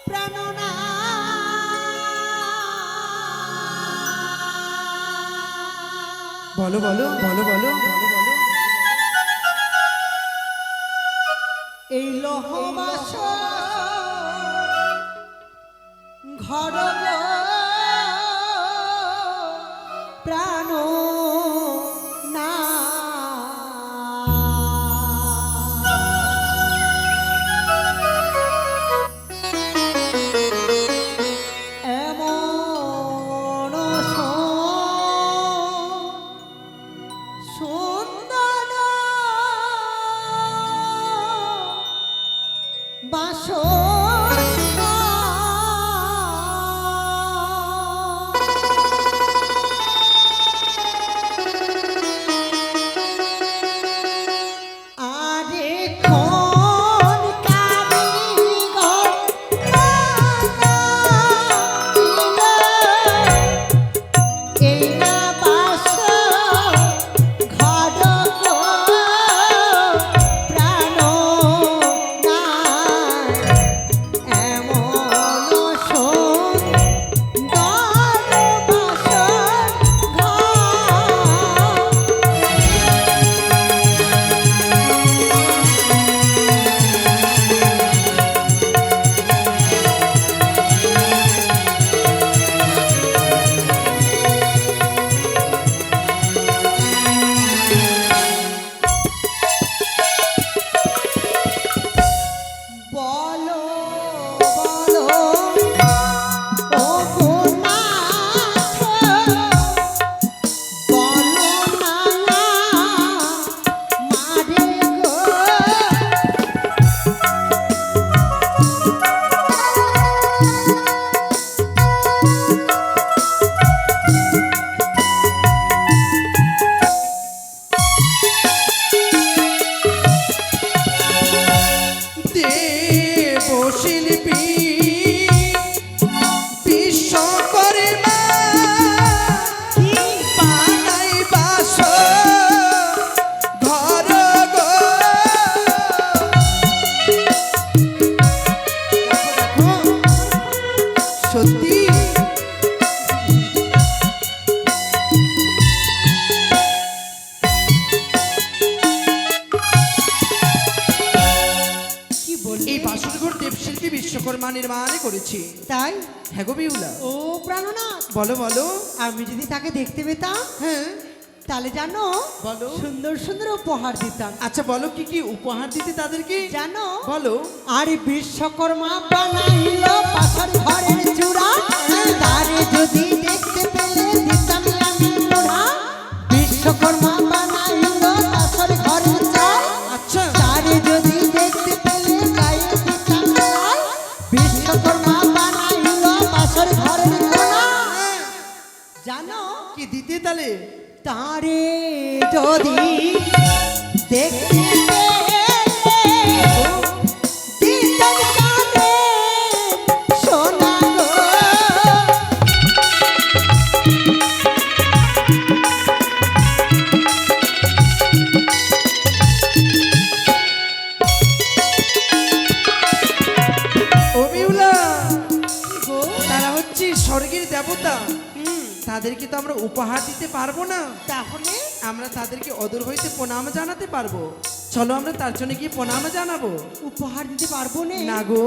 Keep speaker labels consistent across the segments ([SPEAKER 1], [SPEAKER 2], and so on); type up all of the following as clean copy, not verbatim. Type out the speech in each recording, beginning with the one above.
[SPEAKER 1] প্রাণনা
[SPEAKER 2] বলো বলো বলো বলো বলো বলো
[SPEAKER 1] এই লহবাস ঘর প্রাণ না এমন সুন্দর বাসনা আরে কোন কারিগর বানাইলো এই না বাস ঘর গো প্রাণ নাই এমন সুন্দর বাসর বলো বলো ও গুনাহ বলো না মারে গো
[SPEAKER 2] দেব শিল্পী বিশ্বকর্মা বানাই বাস ঘর গো সত্যি
[SPEAKER 1] কি বললি
[SPEAKER 2] এই বাসরঘর দেবশিল্পী বিশ্বকর্মা নির্মাণ করেছি।
[SPEAKER 1] তাই
[SPEAKER 2] হ্যাঁ গো বিউলা
[SPEAKER 1] ও প্রাণনা
[SPEAKER 2] বলো বলো
[SPEAKER 1] আমি যদি তাকে দেখতে পেতাম
[SPEAKER 2] হ্যাঁ
[SPEAKER 1] তাহলে জানো
[SPEAKER 2] বলো।
[SPEAKER 1] সুন্দর সুন্দর উপহার দিতাম
[SPEAKER 2] আচ্ছা বলো কি কি উপহার দিতে তাদেরকে
[SPEAKER 1] জানো
[SPEAKER 2] বলো
[SPEAKER 1] আরে বিশ্বকর্মা বানাইলো পাথর ঘরের চূড়া তারে যদি দেখতে পেলে দিতাম আমি মোড়া বিশ্বকর্মা বানাইলো পাথর ঘরের চাল
[SPEAKER 2] আচ্ছা
[SPEAKER 1] তারে যদি দেখতে পেলে গায়ে দিতাম লাল বিশ্বকর্মা বানাইলো পাথর ঘরের কোনা জানো
[SPEAKER 2] কি দিতে তাহলে
[SPEAKER 1] তারে যদি দেখতে পেলে দিতাম কানে সোনা গো
[SPEAKER 2] ও বিউলা
[SPEAKER 1] গো
[SPEAKER 2] তারা হচ্ছে স্বর্গের দেবতা তাদেরকে তো আমরা উপহার দিতে পারবো না
[SPEAKER 1] তাহলে
[SPEAKER 2] আমরা তাদেরকে অদূর হইতে প্রণাম জানাতে পারবো চলো আমরা তার জন্য গিয়ে প্রণাম জানাবো
[SPEAKER 1] উপহার দিতে পারবো
[SPEAKER 2] না গো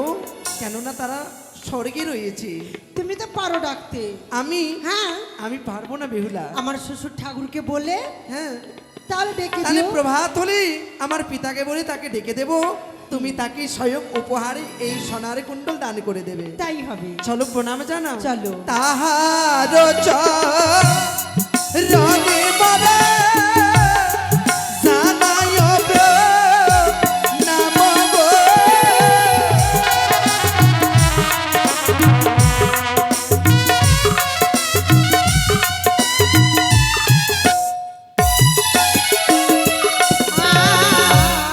[SPEAKER 2] কেননা তারা স্বর্গে রয়েছে
[SPEAKER 1] তুমি তো পারো ডাকতে
[SPEAKER 2] আমি
[SPEAKER 1] হ্যাঁ
[SPEAKER 2] আমি পারবো না বেহুলা
[SPEAKER 1] আমার শ্বশুর ঠাকুরকে বলে
[SPEAKER 2] হ্যাঁ
[SPEAKER 1] তাহলে ডেকে
[SPEAKER 2] তাহলে
[SPEAKER 1] দিও
[SPEAKER 2] প্রভাত হলে আমার পিতাকে বলে তাকে ডেকে দেব তুমি তাকে স্বয়ং উপহারে এই সোনার কুণ্ডল দান করে দেবে
[SPEAKER 1] তাই হবে
[SPEAKER 2] চলো প্রণাম জানাও
[SPEAKER 1] চলো।
[SPEAKER 2] তাহার রঙে বাবা জানায় নাম গো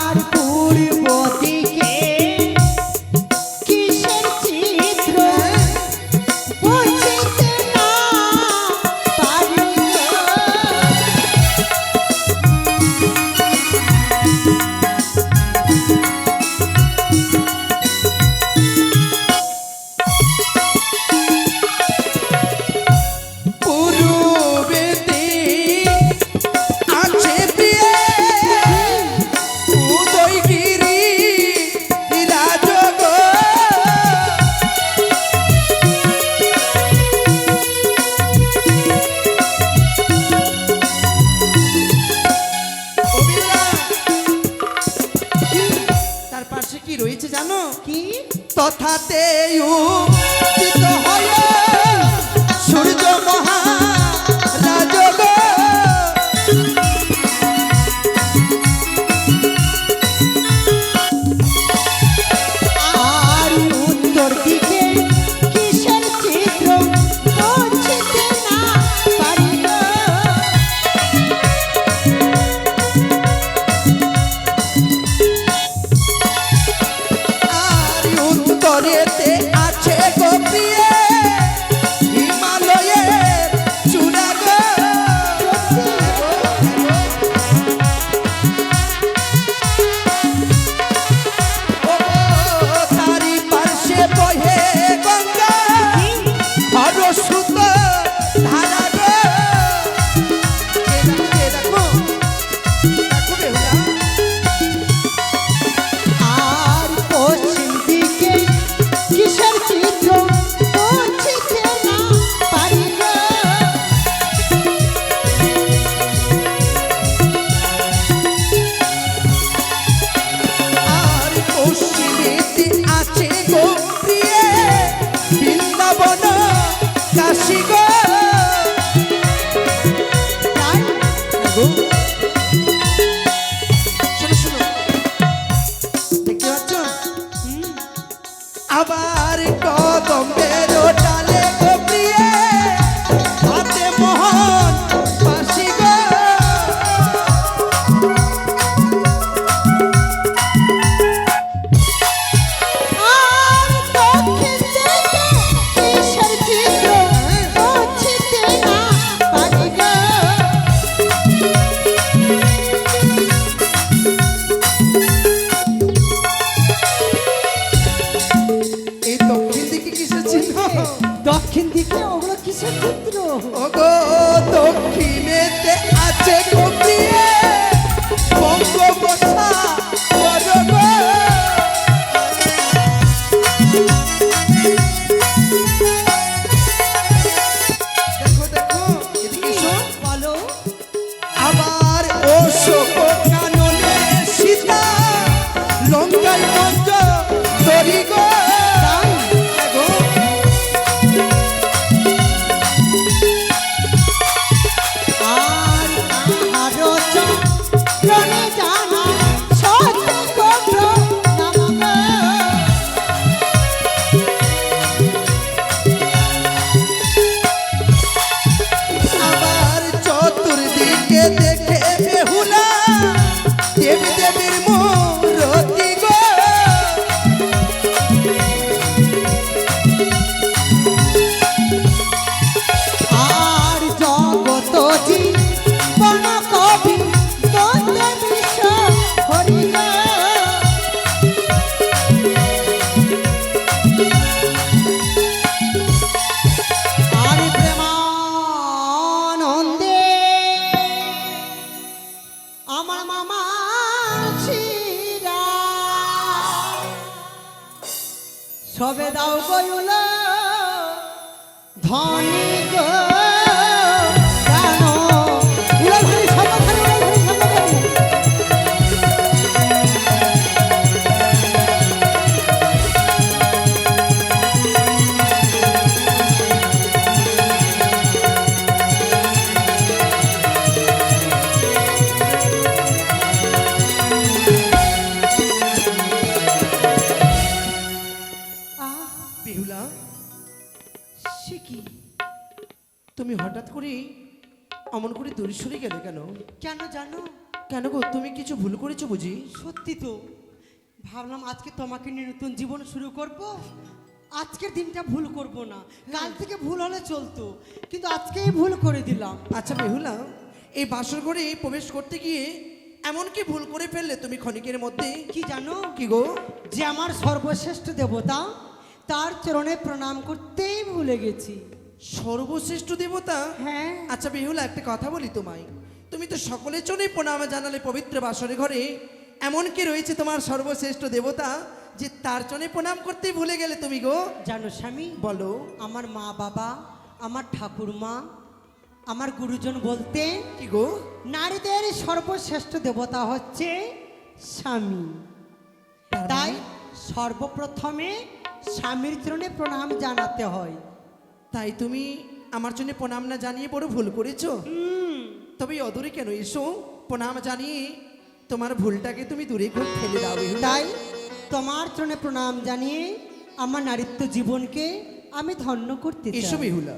[SPEAKER 1] আর পূর্ব দিকে কিসের চিত্র বুঝিতে না পারি গো।
[SPEAKER 2] জানো
[SPEAKER 1] কি
[SPEAKER 2] তথাতে উদিত হয়ে সূর্য মহারাজ গো
[SPEAKER 1] আর উত্তর দিকে কিসের চিত্র বুঝতে না পারি গো।
[SPEAKER 2] আর উত্তরেতে আছে গো প্রিয়ে হিমালয়ের চূড়া গো ও তারি পার্শ্বে বহে গঙ্গা হরসুত ধারা গো দেখো বেহুলা
[SPEAKER 1] আর পশ্চিম দিকে কিসের চিত্র বুঝতে না পারি গো।
[SPEAKER 2] আর পশ্চিমেতে আছে গো প্রিয়ে বৃন্দাবন কাশী গো
[SPEAKER 1] তাই
[SPEAKER 2] শোনো শোনো দেখতে পাচ্ছ আবার কদম্বের ডালে গো প্রিয়ে হাতে মোহন বাঁশি গো
[SPEAKER 1] আর দক্ষিণ দিকে কিসের চিত্র বুঝতে না পারি গো।
[SPEAKER 2] এই দক্ষিণ দিকে কিসের চিহ্ন
[SPEAKER 1] দক্ষিণ দিকে ওগুলো কিসের চিত্র?
[SPEAKER 2] ওগো দক্ষিণেতে আছে গো প্রিয়ে বঙ্গোপসাগর গো দেখো দেখো এদিকে এসো
[SPEAKER 1] বলো
[SPEAKER 2] আবার অশোক কাননে সীতা লঙ্কায় মঞ্জ তরি গো দেখো
[SPEAKER 1] আর আরো চরণে জানা সত্য গোত্র নাম গো।
[SPEAKER 2] আবার চতুর্দিকে দেখে বেহুলা দেবী দেবীর মূরতি গো
[SPEAKER 1] আর জগত জীবন কবি বন্দে বিশ্ব হরি গো। আর প্রেমানন্দে আমার মামা ছিরা সবে দাও গয়ুল ধনী গো জানো উড়াধরি সমাধান উড়াধরি সমাধান
[SPEAKER 2] বেহুলা
[SPEAKER 1] সে কি
[SPEAKER 2] তুমি হঠাৎ করে অমন করে দূরে সরে গেলে কেন
[SPEAKER 1] কেন জানো
[SPEAKER 2] কেন গো তুমি কিছু ভুল করেছো বুঝি
[SPEAKER 1] সত্যি তো ভাবলাম আজকে তোমাকে নিয়ে নতুন জীবন শুরু করব আজকের দিনটা ভুল করব না কাল থেকে ভুল হলে চলতো কিন্তু আজকেই ভুল করে দিলাম
[SPEAKER 2] আচ্ছা বেহুলা এই বাসর ঘরে প্রবেশ করতে গিয়ে এমন কি ভুল করে ফেললে তুমি ক্ষণিকের মধ্যে
[SPEAKER 1] কি জানো
[SPEAKER 2] কি গো
[SPEAKER 1] যে আমার সর্বশ্রেষ্ঠ দেবতা তার চরণে প্রণাম করতেই ভুলে গেছি
[SPEAKER 2] সর্বশ্রেষ্ঠ দেবতা
[SPEAKER 1] হ্যাঁ
[SPEAKER 2] আচ্ছা বেহুলা একটা কথা বলি তোমায় তুমি তো সকলের জন্যই প্রণাম জানালে পবিত্র বাসরে ঘরে এমন কি রয়েছে তোমার সর্বশ্রেষ্ঠ দেবতা যে তার চরণে প্রণাম করতেই ভুলে গেলে তুমি গো
[SPEAKER 1] জানো স্বামী
[SPEAKER 2] বলো
[SPEAKER 1] আমার মা বাবা আমার ঠাকুরমা আমার গুরুজন বলতেন
[SPEAKER 2] কি গো
[SPEAKER 1] নারীদের সর্বশ্রেষ্ঠ দেবতা হচ্ছে স্বামী
[SPEAKER 2] তার
[SPEAKER 1] তাই
[SPEAKER 2] মানে?
[SPEAKER 1] সর্বপ্রথমে স্বামীর চরণে প্রণাম জানাতে হয়।
[SPEAKER 2] তাই তুমি আমার জন্য প্রণাম না জানিয়ে বড় ভুল করেছো। তবে অদূরে কেন এসো, প্রণাম জানিয়ে তোমার ভুলটাকে তুমি দূরে করে ফেলে দাও বেহুলা।
[SPEAKER 1] তাই তোমার চরণে প্রণাম জানিয়ে আমার নারীত্ব জীবনকে আমি ধন্য করতে
[SPEAKER 2] এসো
[SPEAKER 1] চাই।
[SPEAKER 2] বেহুলা।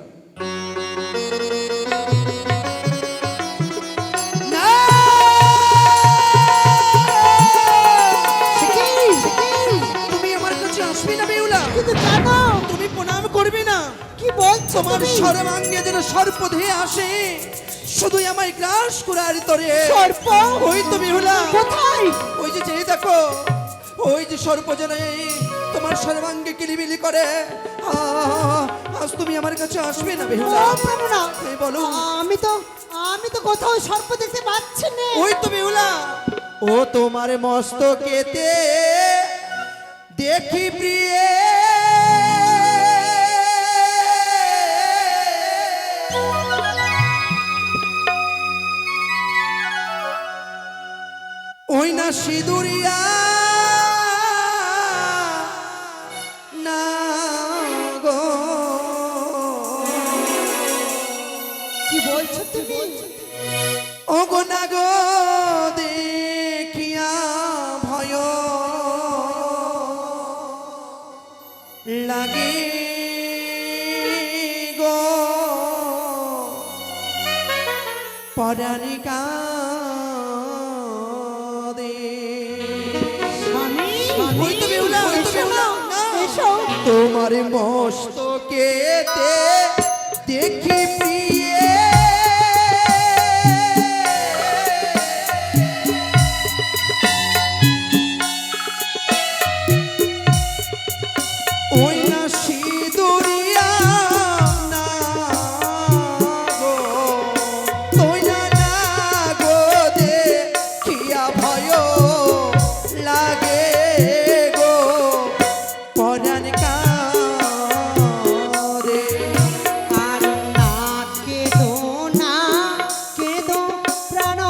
[SPEAKER 2] তুমি আমার কাছে আসবে না বেহুলা।
[SPEAKER 1] কিন্তু কেন?
[SPEAKER 2] তুমি প্রণাম করবে না।
[SPEAKER 1] কি বলছো
[SPEAKER 2] তোমার
[SPEAKER 1] তুমি?
[SPEAKER 2] সর্বাঙ্গে যেন সর্প ধেয়ে আসে, শুধুই আমায় গ্রাস করার তরে।
[SPEAKER 1] সর্প?
[SPEAKER 2] ওই তো বেহুলা,
[SPEAKER 1] কোথায়?
[SPEAKER 2] ওই যে যেই দেখো, ওই যে সর্প যেন তোমার সর্বাঙ্গে কিলিবিলি করে। আজ তুমি আমার কাছে আসবে না বেহুলা।
[SPEAKER 1] ও পারবো না।
[SPEAKER 2] এই বলো।
[SPEAKER 1] আমি তো কোথাও সর্প দেখতে পাচ্ছি না।
[SPEAKER 2] ওই তো বেহুলা, ও তোমার মস্তকেতে দেখি প্রিয়ে, ওই না সিঁদুরিয়া না গো।
[SPEAKER 1] কি বলছো তুমি?
[SPEAKER 2] ও গো না গো, দেখিয়া ভয় লাগে গো পরাণিকা দে।
[SPEAKER 1] স্বামী,
[SPEAKER 2] ওই তো বেহুলা, ওই তো
[SPEAKER 1] এসো
[SPEAKER 2] বেহুলা।
[SPEAKER 1] না, এসো।
[SPEAKER 2] তোমার মস্তকেতে দেখি প্রিয়ে, ওই না সিঁদুরিয়া না গো, ওই না না গো, দেখিয়া ভয় লাগে গো পরাণ কাঁদে।
[SPEAKER 1] আর না কেঁদো না, কেঁদো প্রাণ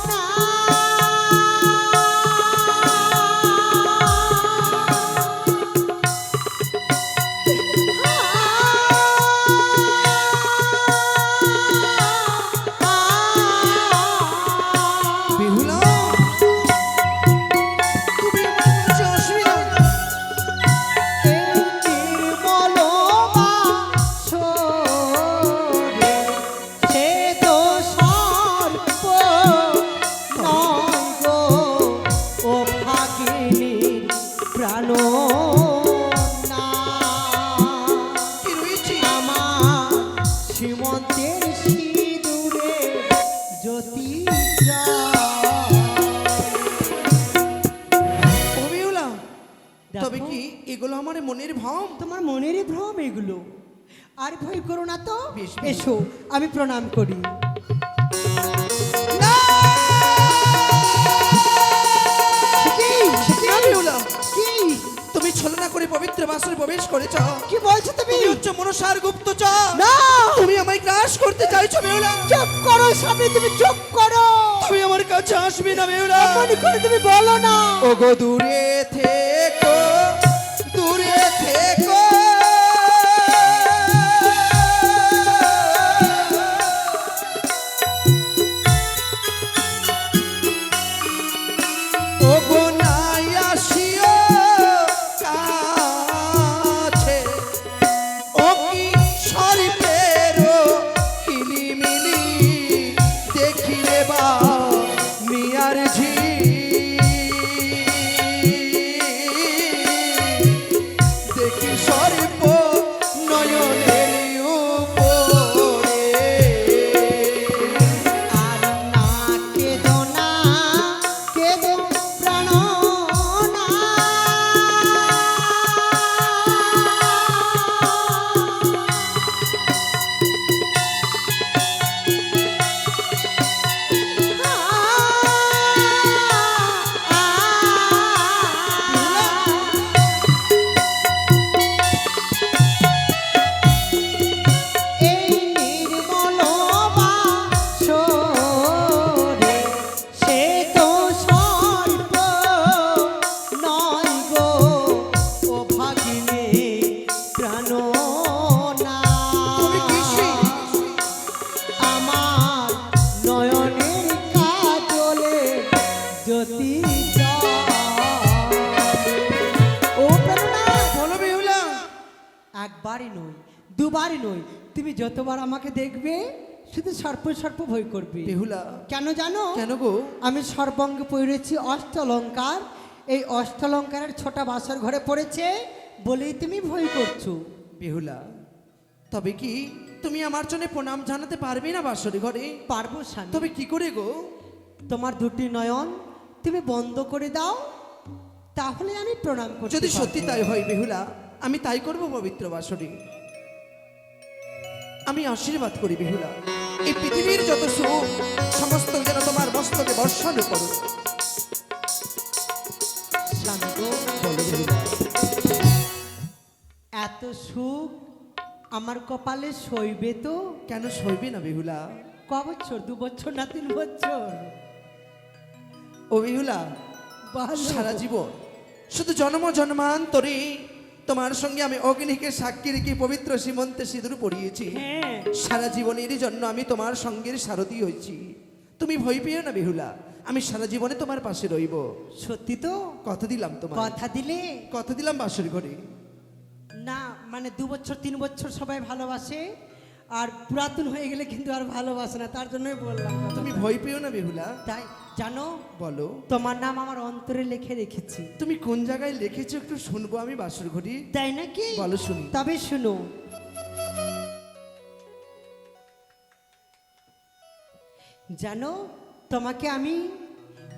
[SPEAKER 1] না।
[SPEAKER 2] বেহুলা, তুমি আমার কাছে আসবে না।
[SPEAKER 1] এই নির্মল বাসরে সে তো সর্প নয় গো, ও ভাগিনীর প্রাণ না।
[SPEAKER 2] কি রয়েছে?
[SPEAKER 1] আমার সীমন্তের সিঁদুরে জ্যোতি
[SPEAKER 2] ও বেহুলা,
[SPEAKER 1] দেখো।
[SPEAKER 2] তবে কি এগুলো আমার মনের ভ্রম?
[SPEAKER 1] তোমার মনেরই ভ্রম এগুলো। আর ভয় করো না তো।
[SPEAKER 2] বেশ, বেশ।
[SPEAKER 1] এসো, আমি প্রণাম করি।
[SPEAKER 2] না!
[SPEAKER 1] কি?
[SPEAKER 2] না বেহুলা,
[SPEAKER 1] কি?
[SPEAKER 2] তুমি ছলনা করে পবিত্র বাসরে প্রবেশ করেছ।
[SPEAKER 1] কি বলছো তুমি?
[SPEAKER 2] তুমি হচ্ছে মনসার গুপ্তচর।
[SPEAKER 1] না!
[SPEAKER 2] তুমি আমায় গ্রাস করতে চাইছো বেহুলা।
[SPEAKER 1] চুপ করো স্বামী, তুমি চুপ করো।
[SPEAKER 2] তুমি আমার কাছে আসবে না বেহুলা।
[SPEAKER 1] মনে করে তুমি বলো না।
[SPEAKER 2] ও গো দূরে থেকো, দূরে থেকো। ও গো নাই আসিও কাছে, ও কি সর্পেরও কিলিমিলি দেখিলে বা মিয়ার ঝি।
[SPEAKER 1] একবারই নয়, দুবারই নয়, তুমি যতবার আমাকে দেখবে শুধু সর্প সর্প ভয় করবে।
[SPEAKER 2] বেহুলা,
[SPEAKER 1] কেন জানো?
[SPEAKER 2] কেন গো?
[SPEAKER 1] আমি সর্বাঙ্গে পড়েছি অষ্টলঙ্কার, এই অষ্টলঙ্কারের ছোটা বাসর ঘরে পড়েছে বলেই তুমি ভয় করছো।
[SPEAKER 2] বেহুলা, তবে কি তুমি আমার জন্য প্রণাম জানাতে পারবে না বাসরে ঘরে?
[SPEAKER 1] পারবো স্বামী।
[SPEAKER 2] তবে কি করে গো?
[SPEAKER 1] তোমার দুটি নয়ন তুমি বন্ধ করে দাও, তাহলে আমি প্রণাম করতে
[SPEAKER 2] যদি
[SPEAKER 1] পারবো।
[SPEAKER 2] সত্যি তাই হয় বেহুলা, আমি তাই করব পবিত্র বাসরে। আমি আশীর্বাদ করি বেহুলা, এই পৃথিবীর যত সুখ সমস্ত যেন তোমার মস্তকে বর্ষণ করো।
[SPEAKER 1] স্বামী গো,
[SPEAKER 2] বলো বেহুলা।
[SPEAKER 1] এত সুখ আমার কপালে সইবে তো?
[SPEAKER 2] কেন সইবে না বেহুলা?
[SPEAKER 1] ক বছর, 2 বছর না 3 বছর?
[SPEAKER 2] ও বেহুলা,
[SPEAKER 1] ভালো।
[SPEAKER 2] সারা জীবন শুধু জন্ম জন্মান্তরে তোমার সঙ্গে আমি অগ্নিকে সাক্ষী রেখে পবিত্র সীমন্তে সিঁদুর পরিয়েছি।
[SPEAKER 1] হ্যাঁ,
[SPEAKER 2] সারা জীবনের জন্য আমি তোমার সঙ্গের সারথি হয়েছি। তুমি ভয় পেও না বেহুলা, আমি সারা জীবনে তোমার পাশে রইব।
[SPEAKER 1] সত্যি তো?
[SPEAKER 2] কথা দিলাম তোমার,
[SPEAKER 1] কথা দিলে?
[SPEAKER 2] কথা দিলাম বাসর ঘরে।
[SPEAKER 1] না মানে 2 বছর 3 বছর সবাই ভালোবাসে, আর পুরাতন হয়ে গেলে কিন্তু আর ভালোবাসে না, তার জন্যই বললাম।
[SPEAKER 2] তুমি ভয় পেও না বেহুলা।
[SPEAKER 1] তাই জানো,
[SPEAKER 2] বলো,
[SPEAKER 1] তোমার নাম আমার অন্তরে লিখে রেখেছি।
[SPEAKER 2] তুমি কোন জায়গায় লিখেছো একটু শুনবো আমি বাসর ঘরে?
[SPEAKER 1] তাই নাকি?
[SPEAKER 2] বলো শুনি।
[SPEAKER 1] তবে শুনো, জানো তোমাকে আমি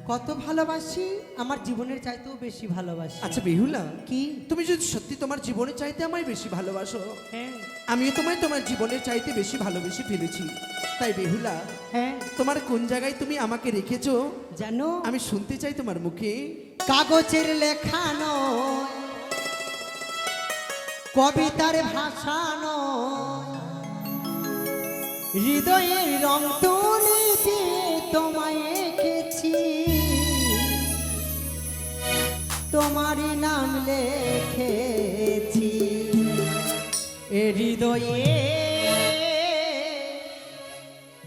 [SPEAKER 1] কত ভালোবাসি, আমার জীবনের চাইতেও বেশি ভালোবাসি।
[SPEAKER 2] আচ্ছা বেহুলা,
[SPEAKER 1] কি?
[SPEAKER 2] তুমি যদি সত্যি তোমার জীবনে চাইতে আমায় বেশি ভালোবাসো,
[SPEAKER 1] হ্যাঁ
[SPEAKER 2] আমিও তোমায় তোমার জীবনের চাইতে বেশি ভালোবেসে ফেলেছি। তাই বেহুলা,
[SPEAKER 1] হ্যাঁ,
[SPEAKER 2] তোমার কোন জায়গায় তুমি আমাকে রেখেছো
[SPEAKER 1] জানো
[SPEAKER 2] আমি শুনতে চাই তোমার মুখে।
[SPEAKER 1] কাগজের লেখা নয়, কবিতার ভাষা নয়, হৃদয়ের রং তুলি দিয়ে তোমায় এঁকেছি, তোমারই নাম লিখেছি এ হৃদয়ে,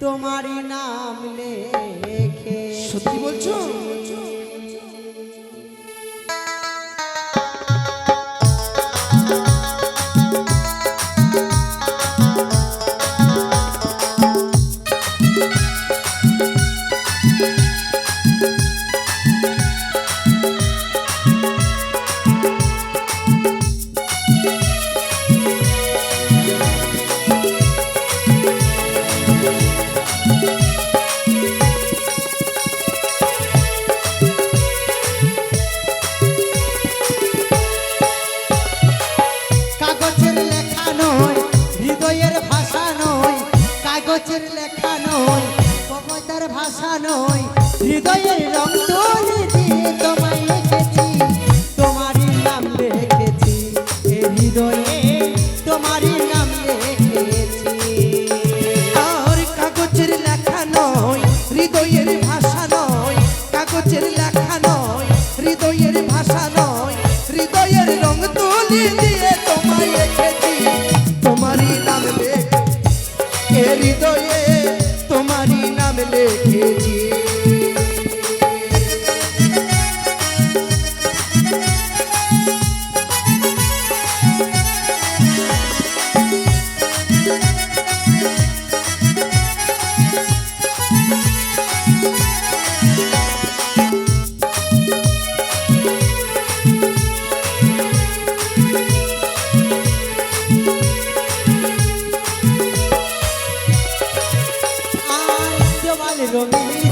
[SPEAKER 1] তোমারই নাম লেখে।
[SPEAKER 2] সত্যি বলছো?
[SPEAKER 1] কাগজের লেখা নয়, হৃদয়ের ভাষা নয়, কাগজের লেখা নয়, কবিতার ভাষা নয়, হৃদয়ের রং তুলি দিয়ে তোমায় লিখেছি, তোমারই নাম লিখেছি এ হৃদয়ে, তোমারই নাম লিখেছি।
[SPEAKER 2] আর কাগজের লেখা নয়, হৃদয়ের ভাষা নয়, কাগজের লেখা নয়, হৃদয়ের ভাষা নয়, হৃদয়ের রং তুলি দিয়ে তোমায় রেখেছি, তোমারই নাম লেখে এ হৃদয়ে, তোমারই নাম লিখেছি।
[SPEAKER 1] আর দেওয়াল রঙিন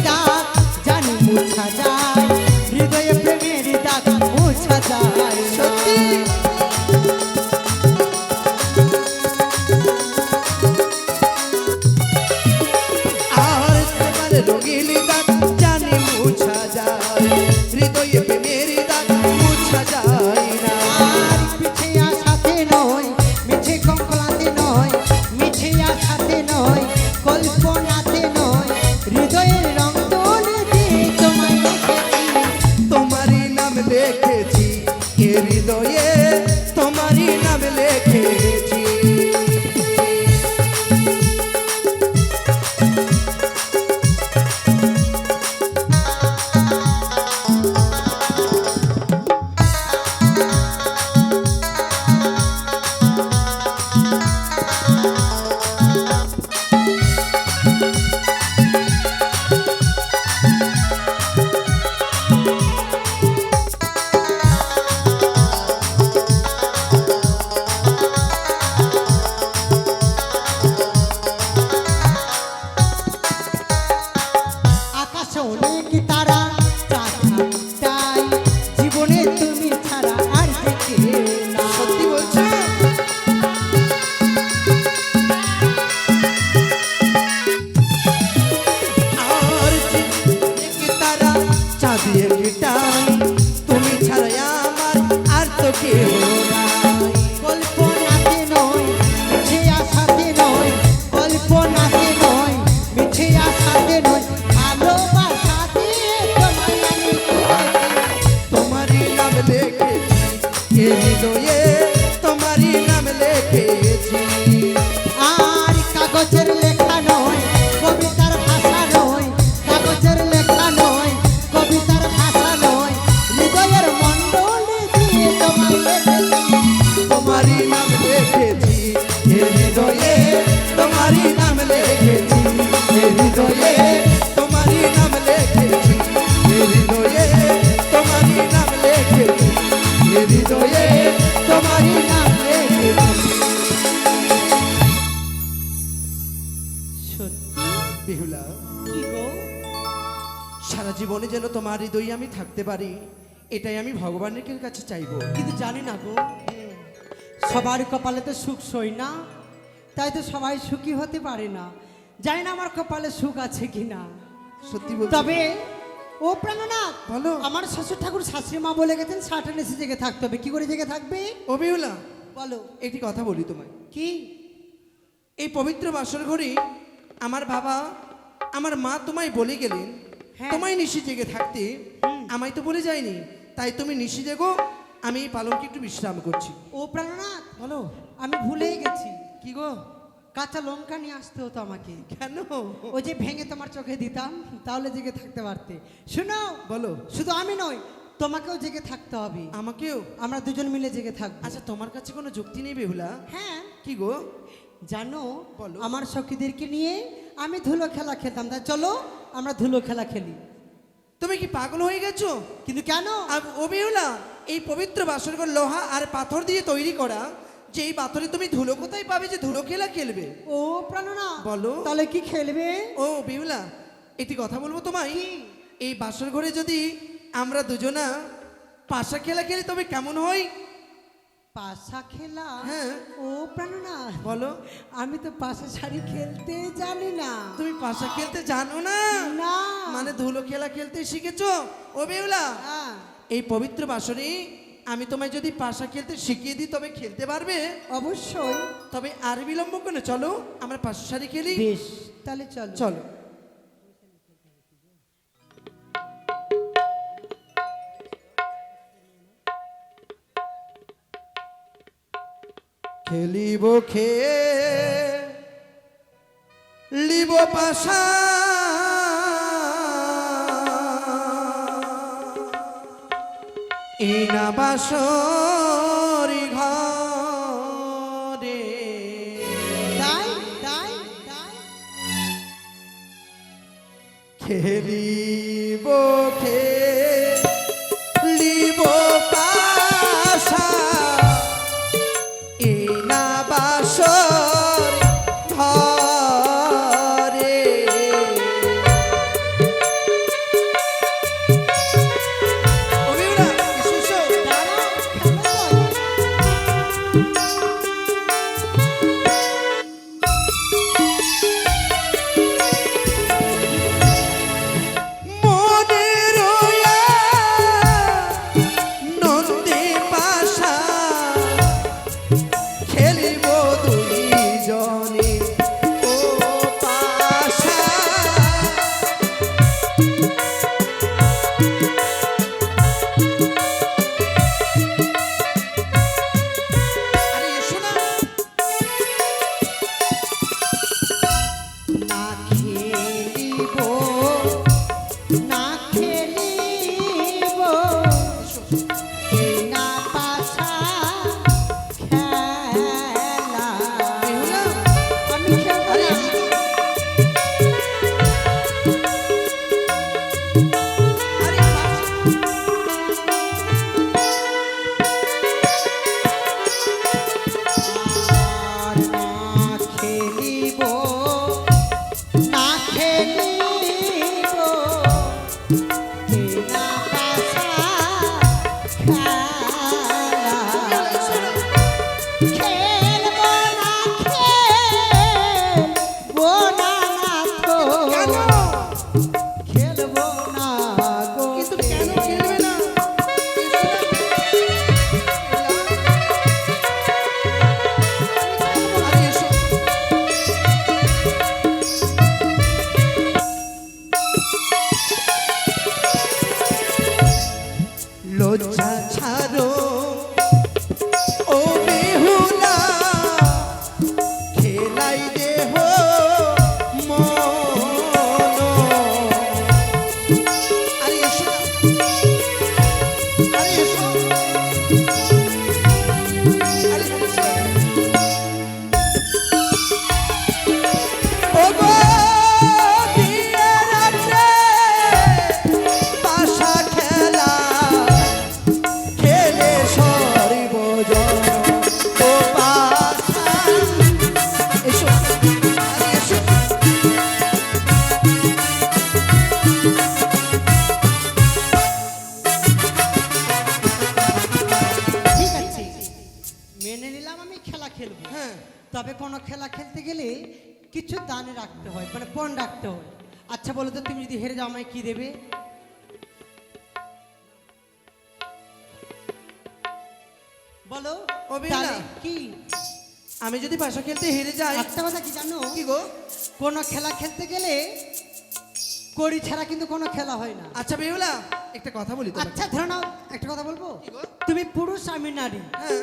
[SPEAKER 1] কল্পনাতে নয় মিছে আশাতে নয়, কল্পনাতে নয় মিছে আশাতে নয়, ভালোবাসাতে তোমায় আমি
[SPEAKER 2] তোমারই নাম লিখেছি এ হৃদয়ে, তোমারই নাম লিখেছি।
[SPEAKER 1] আর কাগজের লেখা নয় কবিতার ভাষা নয়, কাগজের লেখা নয় কবিতার ভাষা নয়, হৃদয়ের মণ্ডলে দিয়ে তোমায় লিখেছি।
[SPEAKER 2] তোমারই নাম লিখেছি এ হৃদয়ে, তোমারই নাম লিখেছি এ হৃদয়ে, তোমারই নাম লিখেছি এ হৃদয়ে, তোমারই নাম লিখেছি এ হৃদয়ে, তোমারই নাম লিখেছি।
[SPEAKER 1] সত্যি
[SPEAKER 2] বেহুলা,
[SPEAKER 1] কি গো?
[SPEAKER 2] সারা জীবনে যেন তোমার হৃদয়ে আমি থাকতে পারি, এটাই আমি ভগবানের কাছে চাইবো।
[SPEAKER 1] কিন্তু জানি না গো, সবার কপালে তো সুখ সই না, তাই তো সবাই সুখী হতে পারে না। জানি না আমার কপালে সুখ আছে কিনা।
[SPEAKER 2] সত্যি বলছি।
[SPEAKER 1] তবে ও প্রাণনাথ,
[SPEAKER 2] বলো।
[SPEAKER 1] আমার শ্বশুর ঠাকুর শাশুড়ি মা বলে গেছেন সাটা নেশে জেগে থাকতে হবে। কি করে জেগে থাকবে
[SPEAKER 2] ও বেহুলা,
[SPEAKER 1] বলো?
[SPEAKER 2] একটি কথা বলি তোমায়।
[SPEAKER 1] কি?
[SPEAKER 2] এই পবিত্র বাসর ঘরে আমার বাবা, আমার মা তোমায় বলে গেলেন
[SPEAKER 1] হ্যাঁ।
[SPEAKER 2] তোমায় নিশি জেগে থাকতে, আমায় তো বলে যায়নি। তাই তুমি নিশি জেগো, আমি এই পালঙ্কে একটু বিশ্রাম করছি।
[SPEAKER 1] ও প্রাণনাথ,
[SPEAKER 2] বলো।
[SPEAKER 1] আমি ভুলেই গেছি,
[SPEAKER 2] কি গো?
[SPEAKER 1] কাঁচা লঙ্কা নিয়ে আসতে হতো আমাকে।
[SPEAKER 2] কেন?
[SPEAKER 1] ওই যে ভেঙে তোমার চোখে দিতাম, তাহলে জেগে থাকতে পারতে। শোনো,
[SPEAKER 2] বলো।
[SPEAKER 1] শুধু আমি নয়, তোমাকেও জেগে থাকতে হবে।
[SPEAKER 2] আমাকেও?
[SPEAKER 1] আমরা দুজন মিলে জেগে থাকবো।
[SPEAKER 2] আচ্ছা, তোমার কাছে কোনো যুক্তি নেই বেহুলা?
[SPEAKER 1] হ্যাঁ,
[SPEAKER 2] কি গো?
[SPEAKER 1] জানো
[SPEAKER 2] বলো।
[SPEAKER 1] আমার সখীদেরকে নিয়ে আমি ধুলো খেলা খেলতাম, তাই চলো আমরা ধুলো খেলা খেলি।
[SPEAKER 2] তুমি কি পাগল হয়ে গেছো?
[SPEAKER 1] কিন্তু কেন?
[SPEAKER 2] ও বেহুলা, এই পবিত্র বাসর ঘর লোহা আর পাথর দিয়ে তৈরি করা, যে এই পাথরে তুমি ধুলো কোথায় পাবে যে ধুলো খেলা খেলবে?
[SPEAKER 1] ও প্রাণনা,
[SPEAKER 2] বলো।
[SPEAKER 1] তাহলে কি খেলবে?
[SPEAKER 2] ও বেহুলা, একটি কথা বলবো তোমায়।
[SPEAKER 1] কি?
[SPEAKER 2] এই বাসর ঘরে যদি আমরা দুজনা পাশা খেলা খেলি তবে কেমন হয়?
[SPEAKER 1] পাশা খেলা?
[SPEAKER 2] হ্যাঁ।
[SPEAKER 1] ও প্রাণনা,
[SPEAKER 2] বলো।
[SPEAKER 1] আমি তো পাশা শাড়ি খেলতে জানি না।
[SPEAKER 2] তুমি পাশা খেলতে জানো না?
[SPEAKER 1] না।
[SPEAKER 2] মানে ধুলো খেলা খেলতে শিখেছো? ও বেহুলা,
[SPEAKER 1] হ্যাঁ,
[SPEAKER 2] এই পবিত্র বাসরে আমি তোমায় যদি পাশা খেলতে শিখিয়ে দিই তবে খেলতে পারবে?
[SPEAKER 1] অবশ্যই।
[SPEAKER 2] তবে আর বিলম্ব কেন, চলো আমরা পাশা শাড়ি খেলি।
[SPEAKER 1] বেশ, তাহলে চলো।
[SPEAKER 2] চলো। খেলিব লিব পাশা, এই না বাসরি ঘরে,
[SPEAKER 1] তাই তাই তাই
[SPEAKER 2] খেলিব লিব পাশা, এই না বাসর ঘরে। ও বেহুলা, এসো, এসো।
[SPEAKER 1] দাঁড়াও, কেন চলো?
[SPEAKER 2] জন ও পাষাণ। এসো আরে এসো।
[SPEAKER 1] ঠিক আছে, মেনে নিলাম আমি খেলা খেলবো।
[SPEAKER 2] হ্যাঁ
[SPEAKER 1] তবে কোনো খেলা খেলতে গেলে কিছু দানে রাখতে হয়, মানে পণ রাখতে হয়। আচ্ছা বলো তো, তুমি যদি হেরে যাও আমায় কি দেবে? বলো।
[SPEAKER 2] অবিনা।
[SPEAKER 1] তাহলে কি?
[SPEAKER 2] আমি যদি পাশা খেলতে হেরে যাই,
[SPEAKER 1] একটা কথা কি জানো,
[SPEAKER 2] কি গো?
[SPEAKER 1] কোনো খেলা খেলতে গেলে কড়ি ছাড়া কিন্তু কোনো খেলা হয় না।
[SPEAKER 2] আচ্ছা বেহুলা, একটা কথা বলি তোমাকে।
[SPEAKER 1] আচ্ছা ধরে নাও, একটা কথা বলবো।
[SPEAKER 2] কি গো?
[SPEAKER 1] তুমি পুরুষ, আমি নারী।
[SPEAKER 2] হ্যাঁ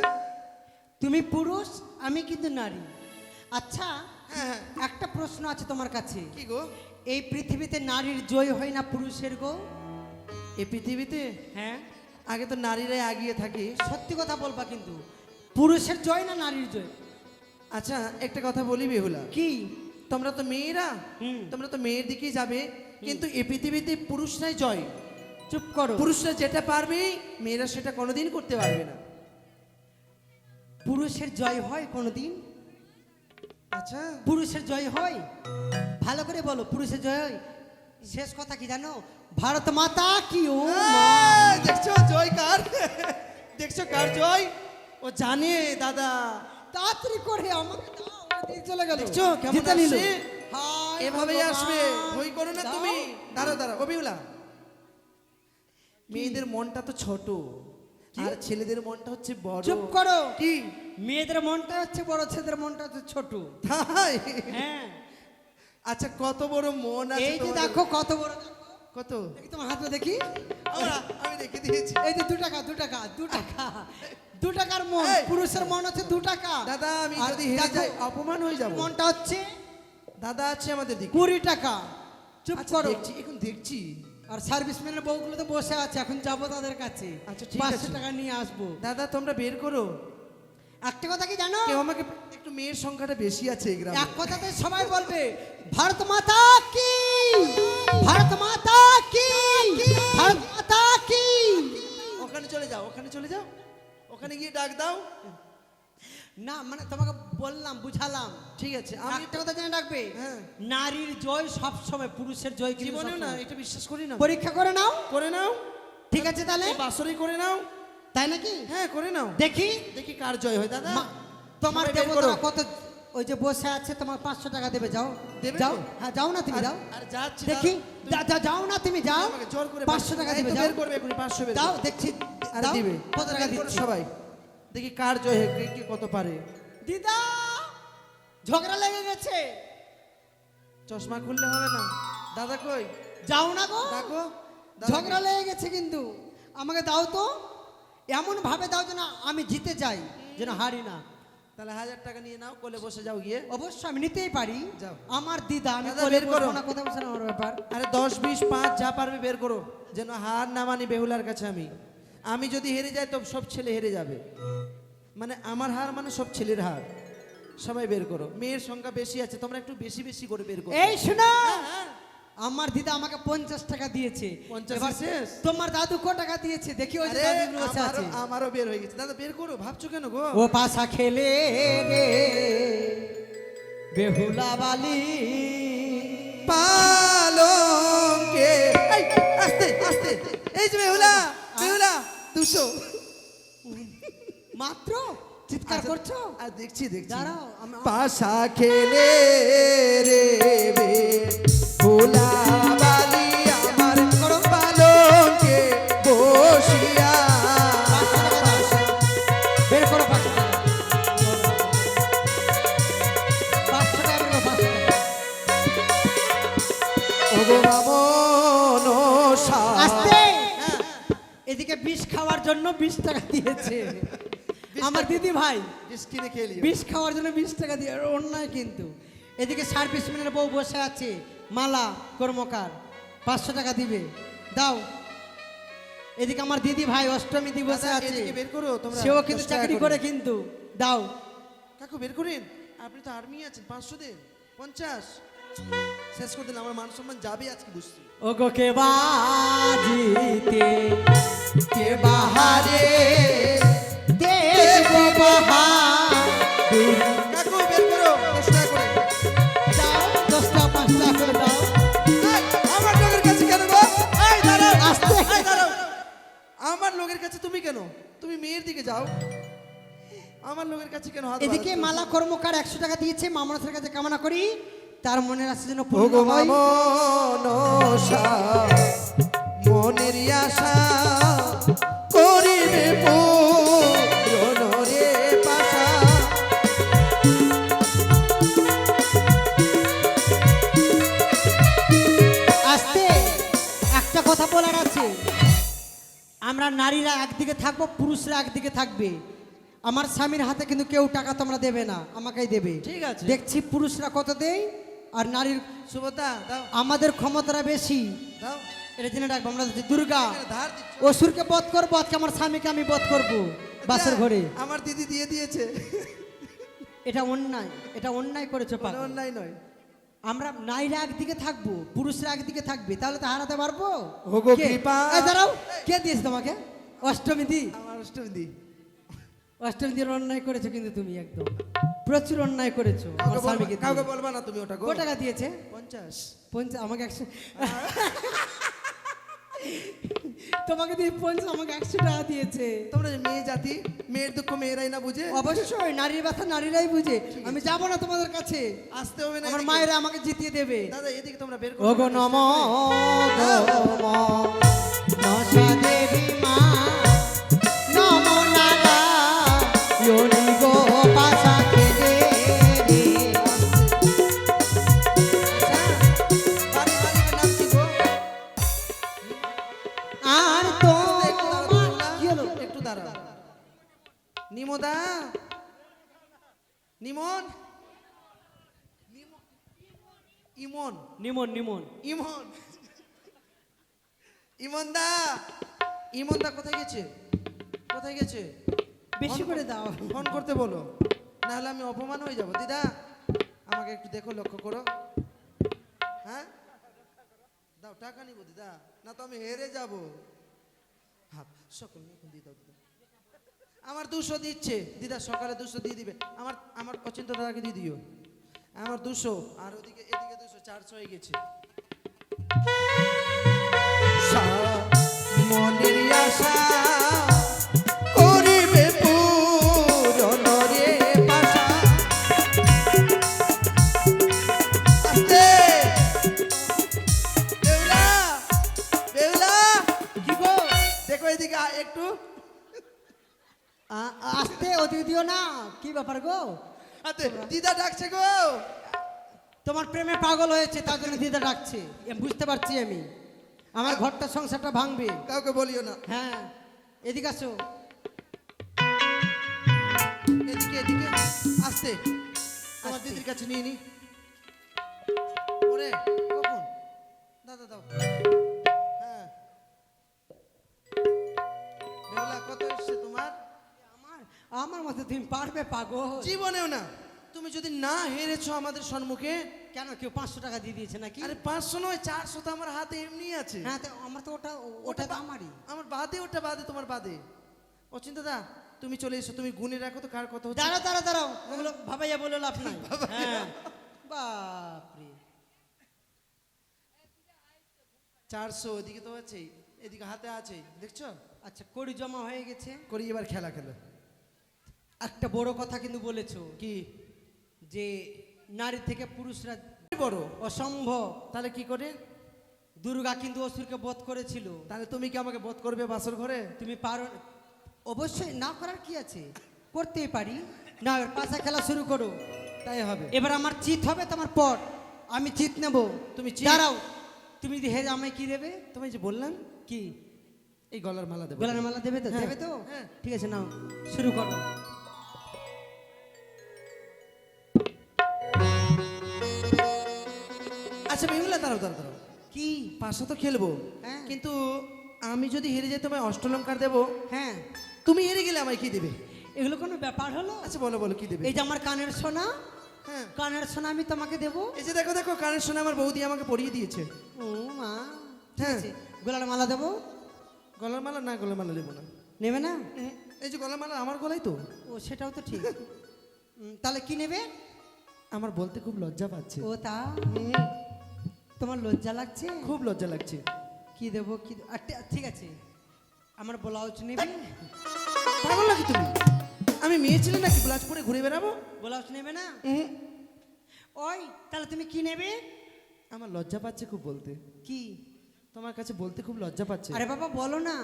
[SPEAKER 1] তুমি পুরুষ, আমি কিন্তু নারী। আচ্ছা,
[SPEAKER 2] হ্যাঁ।
[SPEAKER 1] একটা প্রশ্ন আছে তোমার কাছে।
[SPEAKER 2] কি গো?
[SPEAKER 1] এই পৃথিবীতে নারীর জয় হয় না পুরুষের গো?
[SPEAKER 2] এই পৃথিবীতে
[SPEAKER 1] হ্যাঁ,
[SPEAKER 2] আগে তো নারীরাই আগিয়ে থাকে।
[SPEAKER 1] সত্যি কথা বলবা কিন্তু, পুরুষের জয় না নারীর জয়?
[SPEAKER 2] আচ্ছা একটা কথা বলি বেহুলা,
[SPEAKER 1] কি?
[SPEAKER 2] তোমরা তো মেয়েরা,
[SPEAKER 1] হুম।
[SPEAKER 2] তোমরা তো মেয়ের দিকেই যাবে, কিন্তু এই পৃথিবীতে পুরুষরাই জয়।
[SPEAKER 1] চুপ করো।
[SPEAKER 2] পুরুষরা যেটা পারবে মেয়েরা সেটা কোনোদিন করতে পারবে না।
[SPEAKER 1] পুরুষের জয় হয় কোনোদিন?
[SPEAKER 2] আচ্ছা
[SPEAKER 1] পুরুষের জয় হয়? ভালো করে বলো, পুরুষের জয় হয়? শেষ কথা কি জানো? ভারত মাতা কি! ও মা!
[SPEAKER 2] দেখছো জয় কার? দেখছো কার জয়? ও জানে দাদা।
[SPEAKER 1] তাড়াতাড়ি করে আমাকে দাও, ওদিকে চলে গেল।
[SPEAKER 2] দেখছো কেমন
[SPEAKER 1] জিতে নিল।
[SPEAKER 2] আসছে?
[SPEAKER 1] হায়
[SPEAKER 2] এভাবেই
[SPEAKER 1] ভগবান।
[SPEAKER 2] আসবে, ভয় করো না
[SPEAKER 1] দাও।
[SPEAKER 2] তুমি। দাঁড়াও দাঁড়াও অবিউলা, মেয়েদের মনটা তো ছোট আর ছেলেদের মনটা হচ্ছে বড়।
[SPEAKER 1] চুপ করো।
[SPEAKER 2] কি?
[SPEAKER 1] মেয়েদের মনটা হচ্ছে বড়, ছেলেদের মনটা হচ্ছে ছোট।
[SPEAKER 2] তাই?
[SPEAKER 1] হ্যাঁ,
[SPEAKER 2] আচ্ছা কত বড় মন আছে
[SPEAKER 1] এই যে
[SPEAKER 2] তোমাদের?
[SPEAKER 1] দেখো কত বড়, দেখো।
[SPEAKER 2] কত?
[SPEAKER 1] দেখি তোমার হাতটা দেখি।
[SPEAKER 2] আমি রেখে দিয়েছি।
[SPEAKER 1] এই যে 2 টাকা, 2 টাকা, 2 টাকা, 2 টাকার মন।
[SPEAKER 2] এই।
[SPEAKER 1] পুরুষের মন হচ্ছে 2 টাকা।
[SPEAKER 2] দাদা আমি
[SPEAKER 1] আর
[SPEAKER 2] যদি হেরে
[SPEAKER 1] দেখো,
[SPEAKER 2] যাই অপমান হয়ে যাব।
[SPEAKER 1] মনটা হচ্ছে
[SPEAKER 2] দাদা আছে আমাদের দিকে।
[SPEAKER 1] 20 টাকা। চুপ
[SPEAKER 2] আচ্ছা,
[SPEAKER 1] করো।
[SPEAKER 2] দেখছি, এখন দেখছি।
[SPEAKER 1] আর সার্ভিসম্যানের বউগুলো তো বসে আছে, এখন যাবো তাদের কাছে।
[SPEAKER 2] আচ্ছা, ঠিক
[SPEAKER 1] 500
[SPEAKER 2] আছে।
[SPEAKER 1] টাকা নিয়ে আসবো।
[SPEAKER 2] দাদা তোমরা বের করো।
[SPEAKER 1] একটা কথা কি জানো?
[SPEAKER 2] কেউ আমাকে একটু মেয়ের সংখ্যাটা বেশি আছে এই গ্রামে।
[SPEAKER 1] এক কথাতে সবাই বলবে, ভারত মাতা কি, ভারত মাতা কি, ভারত মাতা কি।
[SPEAKER 2] ওখানে চলে যাও, ওখানে চলে যাও, ওখানে গিয়ে ডাক দাও।
[SPEAKER 1] না মানে তোমাকে বললাম, বুঝালাম।
[SPEAKER 2] ঠিক আছে আমি
[SPEAKER 1] একটা কথা জেনে রাখবে,
[SPEAKER 2] হ্যাঁ।
[SPEAKER 1] নারীর জয় সব সময়, পুরুষের জয় কিন্তু
[SPEAKER 2] জীবনেও না,
[SPEAKER 1] সবসময়।
[SPEAKER 2] এটা বিশ্বাস করি না।
[SPEAKER 1] পরীক্ষা করে নাও।
[SPEAKER 2] করে নাও,
[SPEAKER 1] ঠিক আছে তাহলে,
[SPEAKER 2] এই বাসরই করে নাও।
[SPEAKER 1] তাই নাকি?
[SPEAKER 2] হ্যাঁ করে নাও,
[SPEAKER 1] দেখি
[SPEAKER 2] দেখি কার জয় হয় দাদা।
[SPEAKER 1] তোমার
[SPEAKER 2] সবাই বের
[SPEAKER 1] দেবতারা
[SPEAKER 2] করো।
[SPEAKER 1] কত, ওই যে বসে আছে, তোমার 500 টাকা দেবে, যাও।
[SPEAKER 2] দেবে
[SPEAKER 1] যাও,
[SPEAKER 2] তো?
[SPEAKER 1] হ্যাঁ যাও না তুমি, যাও।
[SPEAKER 2] আর যাচ্ছি
[SPEAKER 1] দেখি,
[SPEAKER 2] দাদা,
[SPEAKER 1] যাও না তুমি, যাও।
[SPEAKER 2] আমাকে জোর করে
[SPEAKER 1] 500 টাকা
[SPEAKER 2] এই
[SPEAKER 1] দিবে,
[SPEAKER 2] তো
[SPEAKER 1] যাও।
[SPEAKER 2] বের করবে এখনই 500 বের
[SPEAKER 1] দাও,
[SPEAKER 2] করবে।
[SPEAKER 1] দেখছি।
[SPEAKER 2] আরে
[SPEAKER 1] দাও।
[SPEAKER 2] দিবে
[SPEAKER 1] কত টাকা
[SPEAKER 2] বের করো
[SPEAKER 1] দিচ্ছি?
[SPEAKER 2] সবাই, দেখি কার জয় হয়, কে কে কত পারে।
[SPEAKER 1] দিদা, ঝগড়া লেগে গেছে।
[SPEAKER 2] চশমা খুললে হবে না। দাদা কই?
[SPEAKER 1] যাও না গো,
[SPEAKER 2] ডাকো।
[SPEAKER 1] ঝগড়া লেগে গেছে কিন্তু। আমাকে দাও তো, এমন ভাবে দাও যেন আমি জিতে যাই, যেন হারি না।
[SPEAKER 2] তাহলে 1000 টাকা নিয়ে নাও, কোলে বসে যাও গিয়ে।
[SPEAKER 1] অবশ্য আমি নিতেই পারি।
[SPEAKER 2] যাও।
[SPEAKER 1] আমার দিদা, আমি
[SPEAKER 2] দাদা,
[SPEAKER 1] কোলে
[SPEAKER 2] বের করো।
[SPEAKER 1] বসবো না, কথা বলছে না আমার ব্যাপার।
[SPEAKER 2] আরে 10 20 5 যা পারবে বের করো, যেন হার না মানি বেহুলার কাছে। আমি যদি হেরে যাই তো সব ছেলে হেরে যাবে, মানে আমার হার মানে সব ছেলের হার। সবাই বের করো, মেয়ের সংখ্যা বেশি আছে, তোমরা একটু বেশি বেশি করে বের করো।
[SPEAKER 1] এই শোনো,
[SPEAKER 2] হ্যাঁ।
[SPEAKER 1] আমার দিদা আমাকে 50 টাকা দিয়েছে।
[SPEAKER 2] 50
[SPEAKER 1] এবার
[SPEAKER 2] শেষ?
[SPEAKER 1] তোমার দাদু কত টাকা দিয়েছে দেখি, ওই যে
[SPEAKER 2] আরে
[SPEAKER 1] দাদু বসে আছে।
[SPEAKER 2] আমারও বের হয়ে গেছে। দাদা বের করো, ভাবছো কেন গো?
[SPEAKER 1] ও পাশা খেলে রে বেহুলা বালি,
[SPEAKER 2] পালঙ্কে। এই, আস্তে আস্তে, এই যে বেহুলা, বেহুলা 200
[SPEAKER 1] মাত্র চিৎকার
[SPEAKER 2] আচ্ছা,
[SPEAKER 1] করছো?
[SPEAKER 2] আর দেখছি
[SPEAKER 1] দাঁড়াও, আমি
[SPEAKER 2] পাশা খেলে রে বেহুলা বালি আমার পালঙ্কে বসিয়া।
[SPEAKER 1] 500 টাকা দাও। বের করো 500 টাকা। 500 টাকা বের করো, 500 টাকা।
[SPEAKER 2] ওগো মামন
[SPEAKER 1] আস্তে। এদিকে বিষ খাওয়ার জন্য 20 টাকা দিয়েছে আমার দিদি ভাই।
[SPEAKER 2] কিনে খেলি।
[SPEAKER 1] বিষ খাওয়ার জন্য 20 টাকা দিয়ে, আর অন্যায় কিন্তু। এদিকে সার্ভিসম্যানের বউ বসে আছে, মালা কর্মকার, 500 টাকা দিবে, দাও। এদিকে আমার দিদি ভাই অষ্টমী দি বসে আছে,
[SPEAKER 2] বের করো তোমরা।
[SPEAKER 1] সেও কিন্তু
[SPEAKER 2] 10 টাকা
[SPEAKER 1] চাকরি করে কিন্তু, দাও।
[SPEAKER 2] কাকু বের করেন, আপনি তো আর্মি আছেন, 500 দেন। 50 শেষ করে দিন, আমার মান সম্মান যাবে আজকে বুঝছি।
[SPEAKER 1] ওগো কে বাজিতে কে বাহারে দেখবো
[SPEAKER 2] কাছে তুমি কেন? তুমি মেয়ের দিকে যাও, আমার লোকের কাছে কেন হাত
[SPEAKER 1] এদিকে
[SPEAKER 2] বাড়াচ্ছ?
[SPEAKER 1] মালা কর্মকার 100 টাকা দিয়েছে, মামনাথের কাছে কামনা করি তার মনের আশা যেন পূর্ণ
[SPEAKER 2] ওগো
[SPEAKER 1] হয়।
[SPEAKER 2] মামনসা, মনের আশা করিবে পূরণ রে পাশা।
[SPEAKER 1] আস্তে একটা কথা বলার আছে, আমরা নারীরা একদিকে থাকবো, পুরুষরা একদিকে থাকবে। আমার স্বামীর হাতে কিন্তু কেউ টাকা তোমরা দেবে না, আমাকেই দেবে।
[SPEAKER 2] ঠিক আছে।
[SPEAKER 1] দেখছি পুরুষরা কত দেয় আর নারীর
[SPEAKER 2] সুভদ্রা দাও,
[SPEAKER 1] আমাদের ক্ষমতাটা বেশি।
[SPEAKER 2] দাও,
[SPEAKER 1] এটা জেনে রাখবো, আমরা হচ্ছে দুর্গা,
[SPEAKER 2] এখানে ধার দিচ্ছ।
[SPEAKER 1] অসুরকে বধ করবো, আজকে আমার স্বামীকে আমি বধ করবো বাসের ঘরে।
[SPEAKER 2] আমার দিদি দিয়ে দিয়েছে,
[SPEAKER 1] এটা অন্যায়, এটা অন্যায় করেছো
[SPEAKER 2] কোনো
[SPEAKER 1] পাগল।
[SPEAKER 2] অন্যায় নয়।
[SPEAKER 1] আমরা নারীরা একদিকে থাকবো, পুরুষরা একদিকে থাকবে, তাহলে তো হারাতে পারবো।
[SPEAKER 2] ওগো
[SPEAKER 1] কে?
[SPEAKER 2] কৃপা।
[SPEAKER 1] এই দাঁড়াও, কে দিয়েছে তোমাকে? অষ্টমী দি,
[SPEAKER 2] আমার অষ্টমী দি।
[SPEAKER 1] অষ্টমী দিন অন্যায় করেছো কিন্তু তুমি, একদম প্রচুর অন্যায় করেছো আমার স্বামীকে দিয়ে।
[SPEAKER 2] কাউকে বলবা না তুমি ওটা গো।
[SPEAKER 1] কত টাকা দিয়েছে?
[SPEAKER 2] 50।
[SPEAKER 1] 50, আমাকে 100। তোমাকে দিয়ে 50, আমাকে 100 টাকা দিয়েছে।
[SPEAKER 2] তোমরা যে মেয়ে জাতি, মেয়ের দুঃখ মেয়েরাই না বুঝে।
[SPEAKER 1] অবশ্যই নারীর ব্যথা নারীরাই বুঝে। আমি যাবো না তোমাদের কাছে,
[SPEAKER 2] আসতে হবে না
[SPEAKER 1] আমার
[SPEAKER 2] এদিকে।
[SPEAKER 1] মায়েরা আমাকে জিতিয়ে দেবে।
[SPEAKER 2] দাদা এদিকে তোমরা বের করো।
[SPEAKER 1] ওগো নম নশা দেবী মা, নম নারায়ণী গো পাশা খেলে রে।
[SPEAKER 2] বাড়ি বাড়ি নাম কি গো?
[SPEAKER 1] আর তো
[SPEAKER 2] একটু দাঁড়াও,
[SPEAKER 1] কি হলো?
[SPEAKER 2] একটু দাঁড়াও। নিমদা, নিমন, ইমন,
[SPEAKER 1] নিমন নিমন
[SPEAKER 2] ইমন, ইমনদা, ইমনদা কোথায় গেছে? কোথায় গেছে?
[SPEAKER 1] বেশি করে দাও।
[SPEAKER 2] ফোন করতে বলো, নাহলে আমি অপমান হয়ে যাব। দিদা আমাকে একটু দেখো, লক্ষ্য করো। হ্যাঁ দাও, টাকা নিব দিদা, না তো আমি হেরে যাব। হাত সকল নিয়ে এখন দিয়ে দাও দিদা। আমার 200 দিচ্ছে দিদা, সকালে 200 দিয়ে দিবে। আমার আমার অচিন্ত দাদাকে দিয়ে দিও। আমার 200, আর ওদিকে এদিকে 200, 400 হয়ে গেছে। মনের আশা করিবে পূরণ রে পাশা। আস্তে বেহুলা, বেহুলা,
[SPEAKER 1] কি গো?
[SPEAKER 2] দেখো এদিকে একটু।
[SPEAKER 1] আসতে ওদিকে দিও না, কি ব্যাপার গো?
[SPEAKER 2] আতে দিদা ডাকছে গো।
[SPEAKER 1] তোমার প্রেমে পাগল হয়েছে, তার জন্য দিদা ডাকছে। বুঝতে পারছি আমি, আমার ঘরটা সংসারটা ভাঙবে।
[SPEAKER 2] কাউকে বলিও না।
[SPEAKER 1] হ্যাঁ, এদিকে আসো।
[SPEAKER 2] এদিকে এদিকে আস্তে, আমার
[SPEAKER 1] আস্তে।
[SPEAKER 2] দিদির কাছে নিয়ে নি। ওরে কখন? দাদা দাও। হ্যাঁ বেহুলা, কত এসছে তোমার?
[SPEAKER 1] আমার আমার মতে তুমি পারবে পাগল?
[SPEAKER 2] জীবনেও না। তুমি যদি না হেরেছো আমাদের সম্মুখে।
[SPEAKER 1] কেন, কেউ 500 টাকা দিয়ে দিয়েছে নাকি?
[SPEAKER 2] আরে 500 নয়, 400 তো আমার হাতে এমনি আছে।
[SPEAKER 1] হ্যাঁ, তো আমার তো ওটা ওটা তো আমারই।
[SPEAKER 2] আমার বাদে, ওটা বাদে, তোমার বাদে। অচিন্ত দা তুমি চলে এসো, তুমি গুনে রাখো তো কার কত হচ্ছে।
[SPEAKER 1] দাঁড়াও দাঁড়াও দাঁড়াও, ওগুলো ভাবাইয়া বলে লাভ নাই। হ্যাঁ, বাপরে।
[SPEAKER 2] 400 ওদিকে তো আছেই, এদিকে হাতে আছেই, দেখছো?
[SPEAKER 1] আচ্ছা, কড়ি জমা হয়ে গেছে।
[SPEAKER 2] করি এবার খেলা খেলো।
[SPEAKER 1] একটা বড় কথা কিন্তু বলেছো,
[SPEAKER 2] কি
[SPEAKER 1] যে নারী থেকে পুরুষরা
[SPEAKER 2] বড়?
[SPEAKER 1] অসম্ভব।
[SPEAKER 2] তাহলে কি করে?
[SPEAKER 1] দুর্গা কিন্তু অসুরকে বধ করেছিল।
[SPEAKER 2] তাহলে তুমি কি আমাকে বধ করবে বাসর ঘরে?
[SPEAKER 1] তুমি পারো? অবশ্যই, না করার কি আছে, করতেই পারি না। এবার পাশা খেলা শুরু করো।
[SPEAKER 2] তাই হবে।
[SPEAKER 1] এবার আমার চিত হবে, তোমার পট, আমি চিত নেব।
[SPEAKER 2] তুমি চিত?
[SPEAKER 1] দাঁড়াও, তুমি যদি হেরে আমায় কি দেবে?
[SPEAKER 2] তুমি যে বললাম
[SPEAKER 1] কি?
[SPEAKER 2] এই গলার মালা দেবো।
[SPEAKER 1] গোলার মালা দেবে তো?
[SPEAKER 2] হ্যাঁ,
[SPEAKER 1] দেবে তো?
[SPEAKER 2] হ্যাঁ।
[SPEAKER 1] ঠিক আছে, নাও শুরু করো।
[SPEAKER 2] আচ্ছা বেহুলা, দাঁড়াও দাঁড়াও দাঁড়াও।
[SPEAKER 1] কি?
[SPEAKER 2] 500 তো খেলবো,
[SPEAKER 1] হ্যাঁ।
[SPEAKER 2] কিন্তু আমি যদি হেরে যাই তোমায় অষ্টলঙ্কার দেবো।
[SPEAKER 1] হ্যাঁ,
[SPEAKER 2] তুমি হেরে গেলে আমায় কি দেবে?
[SPEAKER 1] এগুলো কোনো ব্যাপার হলো?
[SPEAKER 2] আচ্ছা বলো বলো কি দেবে?
[SPEAKER 1] এই যে আমার কানের সোনা,
[SPEAKER 2] হ্যাঁ,
[SPEAKER 1] কানের সোনা আমি তোমাকে দেবো।
[SPEAKER 2] এই যে দেখো দেখো, কানের সোনা আমার বৌদি আমাকে পরিয়ে দিয়েছে।
[SPEAKER 1] ও মা, ঠিক
[SPEAKER 2] হ্যাঁ।
[SPEAKER 1] আছে, গোলার মালা দেবো।
[SPEAKER 2] গলার মালা না, গলার মালা নেবো না।
[SPEAKER 1] নেবে না?
[SPEAKER 2] এই যে গলার মালা আমার গলায় তো।
[SPEAKER 1] ও, সেটাও তো ঠিক। তাহলে কি নেবে?
[SPEAKER 2] আমার বলতে খুব লজ্জা পাচ্ছে।
[SPEAKER 1] ও তা, তোমার লজ্জা লাগছে?
[SPEAKER 2] খুব লজ্জা লাগছে।
[SPEAKER 1] কি দেবো, কি ঠিক আছে, আমার ব্লাউজ নেবে?
[SPEAKER 2] পাগল নাকি তুমি? আমি মেয়ে ছেলে নাকি ব্লাউজ পরে ঘুরে বেড়াবো?
[SPEAKER 1] ব্লাউজ নেবে না?
[SPEAKER 2] উহুম।
[SPEAKER 1] ওই তাহলে তুমি কি নেবে?
[SPEAKER 2] আমার লজ্জা পাচ্ছে খুব বলতে।
[SPEAKER 1] কি?
[SPEAKER 2] তোমার কাছে বলতে খুব লজ্জা পাচ্ছে।
[SPEAKER 1] আরে বাবা বলো না।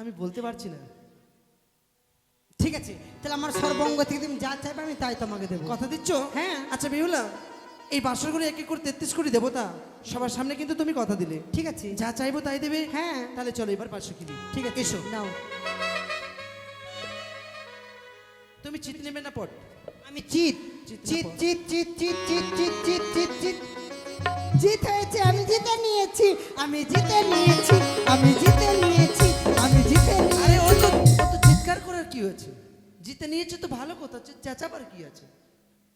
[SPEAKER 2] আমি বলতে পারছি না।
[SPEAKER 1] ঠিক আছে, তাহলে আমার সর্বঙ্গ থেকে তুমি যা চাইবে আমি তাই তোমাকে দেবো।
[SPEAKER 2] কথা দিচ্ছ?
[SPEAKER 1] হ্যাঁ।
[SPEAKER 2] আচ্ছা বেহুলা, এই বাসর করে 1 1 করে 33 কোটি দেবতা সবার সামনে কিন্তু তুমি কথা দিলে,
[SPEAKER 1] ঠিক আছে।
[SPEAKER 2] যা চাইবো তাই দেবে।
[SPEAKER 1] হ্যাঁ।
[SPEAKER 2] তাহলে চলো এবার 500 কিনি।
[SPEAKER 1] ঠিক আছে,
[SPEAKER 2] এসো।
[SPEAKER 1] নাও।
[SPEAKER 2] তুমি চিত নেবে না পট?
[SPEAKER 1] আমি চিত
[SPEAKER 2] চিত না
[SPEAKER 1] চিত
[SPEAKER 2] পড়।
[SPEAKER 1] চিত চিত চিত চিত চিত চিত চিত চিত জিত হয়েছে, আমি জিতে নিয়েছি, আমি জিতে নিয়েছি, আমি জিতে নিয়েছি, আমি জিতে
[SPEAKER 2] আরে ও
[SPEAKER 1] নিয়েছি।
[SPEAKER 2] তো চিৎকার করার কি হয়েছে? জিতে নিয়েছে তো ভালো কথা, চেঁচাবার কি আছে?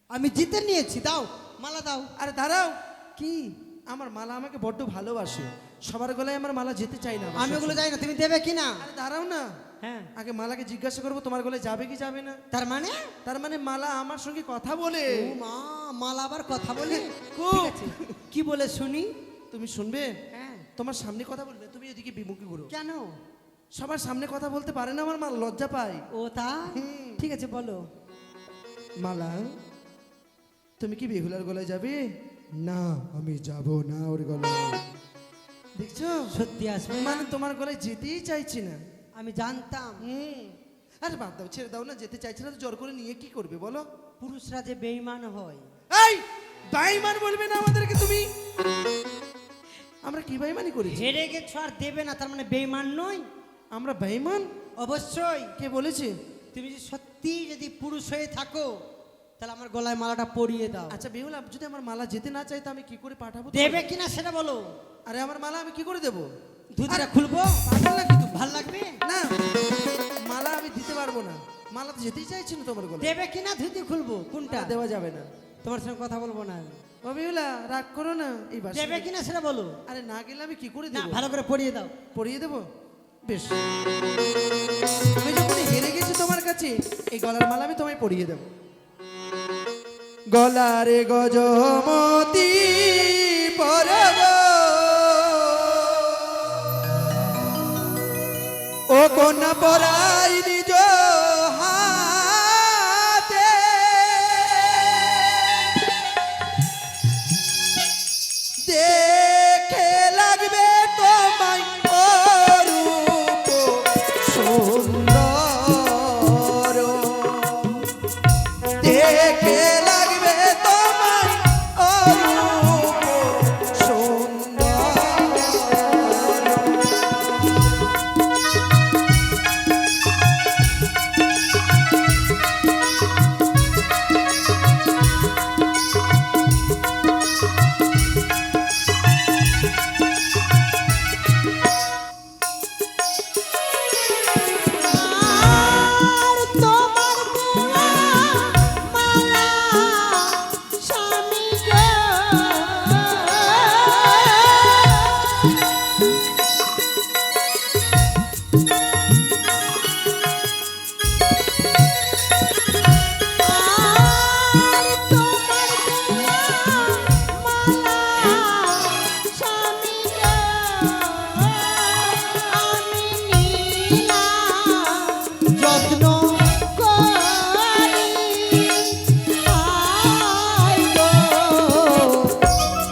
[SPEAKER 1] আমি জিতে নিয়েছি, দাও মালা দাও।
[SPEAKER 2] আরে দাঁড়াও,
[SPEAKER 1] কি?
[SPEAKER 2] আমার মালা আমাকে বড্ড ভালোবাসে, সবার গলায় আমার মালা যেতে চাই না।
[SPEAKER 1] আমি ওগুলো যাই না, তুমি দেবে কি না?
[SPEAKER 2] আরে দাঁড়াও না,
[SPEAKER 1] হ্যাঁ,
[SPEAKER 2] আগে মালাকে জিজ্ঞাসা করবো তোমার গলায় যাবে কি যাবে না।
[SPEAKER 1] তার মানে?
[SPEAKER 2] তার মানে মালা আমার সঙ্গে কথা বলে।
[SPEAKER 1] ও মা, মালা আবার কথা বলে?
[SPEAKER 2] খুব।
[SPEAKER 1] ঠিক আছে, কি বলে শুনি?
[SPEAKER 2] তুমি শুনবে?
[SPEAKER 1] হ্যাঁ।
[SPEAKER 2] তোমার সামনে কথা বলবে, তুমি এদিকে বিমুখী করো।
[SPEAKER 1] কেন?
[SPEAKER 2] সবার সামনে কথা বলতে পারে না আমার মা, লজ্জা পায়।
[SPEAKER 1] ও তা?
[SPEAKER 2] হুম।
[SPEAKER 1] ঠিক আছে, বলো।
[SPEAKER 2] মালা, তুমি কি বেহুলার গলায় যাবে? না, আমি যাব না ওর গলায়। দেখছো,
[SPEAKER 1] সত্যি আসবে না?
[SPEAKER 2] মানে তোমার গলায় যেতেই চাইছি না।
[SPEAKER 1] আমি জানতাম
[SPEAKER 2] আরে বাদ দাও, ছেড়ে দাও না, যেতে চাইছে না তো জোর করে নিয়ে কি করবে বলো?
[SPEAKER 1] পুরুষরা যে বেঈমান হয়।
[SPEAKER 2] এই বেঈমান বলবে না আমাদেরকে তুমি। আমরা কি বেঈমানি করেছি?
[SPEAKER 1] হেরে গেছো আর দেবে না, তার মানে বেঈমান নই?
[SPEAKER 2] আমরা বেঈমান?
[SPEAKER 1] অবশ্যই।
[SPEAKER 2] কে বলেছে?
[SPEAKER 1] তুমি যদি সত্যি যদি পুরুষ হয়ে থাকো তাহলে আমার গলায় মালাটা পরিয়ে দাও।
[SPEAKER 2] আচ্ছা বেহুলা, যদি আমার মালা যেতে না চাই তো আমি কি করে পাঠাবো?
[SPEAKER 1] দেবে কিনা সেটা বলো।
[SPEAKER 2] আরে আমার মালা আমি কি করে দেবো?
[SPEAKER 1] ধুতিটা খুলবো?
[SPEAKER 2] পাগল নাকি তুমি?
[SPEAKER 1] ভাল লাগবে
[SPEAKER 2] না, মালা আমি দিতে পারবো না, মালা তো যেতেই চাইছি না তোমার গলায়।
[SPEAKER 1] দেবে কিনা? ধুতি খুলবো কোনটা?
[SPEAKER 2] মালা দেওয়া যাবে না।
[SPEAKER 1] তোমার সঙ্গে কথা বলবো না আমি।
[SPEAKER 2] ও বেহুলা, রাগ করো না। এই বাসে
[SPEAKER 1] দেবে কিনা সেটা বলো।
[SPEAKER 2] আরে না গেলে আমি কি করে
[SPEAKER 1] না,
[SPEAKER 2] দেবো?
[SPEAKER 1] ভালো করে পরিয়ে দাও।
[SPEAKER 2] পরিয়ে দেবো? বেশ, আমি যখন হেরে গেছি তোমার কাছে, এই গলার মালা আমি তোমায় পরিয়ে দেবো। গলারে গজমতি পরব, ও কন্যা পরাই নিজ হাতে, দেখে লাগবে তোমায় অরূপ সুন্দর, দেখে লাগবে তোমায় অরূপ সুন্দর।
[SPEAKER 3] আর তোমার দেওয়া মালা স্বামী গো, আর তোমার দেওয়া মালা স্বামী গো, আমি নিলাম যত্ন করি, হায় গো,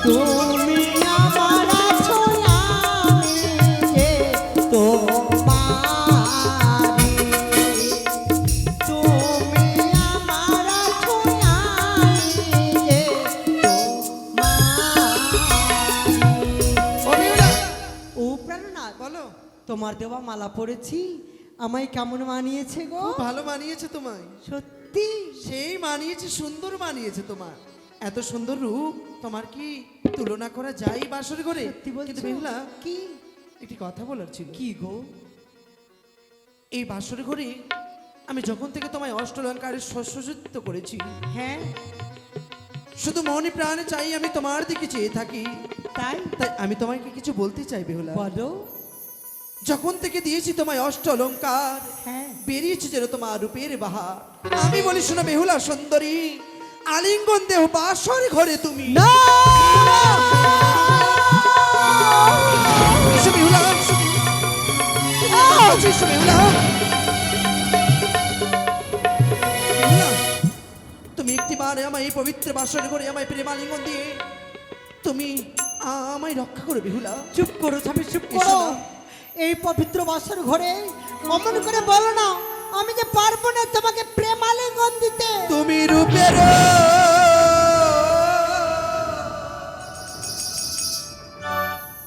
[SPEAKER 3] তুমি আমার আছো, আমি যে তোমারি, তুমি আমার আছো, আমি যে তোমারি।
[SPEAKER 2] ও বেহুলা,
[SPEAKER 1] ও প্রাণনাথ,
[SPEAKER 2] বলো।
[SPEAKER 1] তোমার দেওয়া মালা পরেছি, আমায় কেমন মানিয়েছে গো?
[SPEAKER 2] খুব ভালো মানিয়েছে তোমায়।
[SPEAKER 1] সত্যি?
[SPEAKER 2] সেই মানিয়েছে, সুন্দর মানিয়েছে তোমার। এত সুন্দর রূপ তোমার কি তুলনা করা যায় বাসরে করে?
[SPEAKER 1] সত্যি বলছো?
[SPEAKER 2] কিন্তু বেহুলা,
[SPEAKER 1] কি?
[SPEAKER 2] একটি কথা বলার ছিল।
[SPEAKER 1] কি গো?
[SPEAKER 2] এই বাসরে ঘরে আমি যখন থেকে তোমায় অষ্টলঙ্কারে শস্যযুক্ত করেছি,
[SPEAKER 1] হ্যাঁ,
[SPEAKER 2] শুধু মনে প্রাণে চাই আমি তোমার দিকে চেয়ে থাকি।
[SPEAKER 1] তাই?
[SPEAKER 2] তাই আমি তোমাকে কিছু বলতে চাই বেহুলা।
[SPEAKER 1] বলো।
[SPEAKER 2] যখন থেকে দিয়েছি তোমায় অষ্ট অলঙ্কার,
[SPEAKER 1] হ্যাঁ।
[SPEAKER 2] বেরিয়েছে যেন তোমার রূপের বাহার। আমি বলি শোনো বেহুলা সুন্দরী, আলিঙ্গন দেহ বাসর ঘরে তুমি।
[SPEAKER 1] না!
[SPEAKER 2] এসো বেহুলা, এসো বেহুলা। বলছিস বেহুলা? বেহুলা, তুমি একটিবার আমায় এই পবিত্র বাসর করে আমায় প্রেমালিঙ্গন দিয়ে তুমি আমায় রক্ষা করো বেহুলা।
[SPEAKER 1] চুপ করো স্বামী, চুপ
[SPEAKER 2] এসো
[SPEAKER 1] করো।
[SPEAKER 2] না।
[SPEAKER 1] এই পবিত্র বাসর ঘরে অমন করে বলো না, আমি যে পারবো না তোমাকে প্রেমালিঙ্গন দিতে।
[SPEAKER 2] তুমি রূপের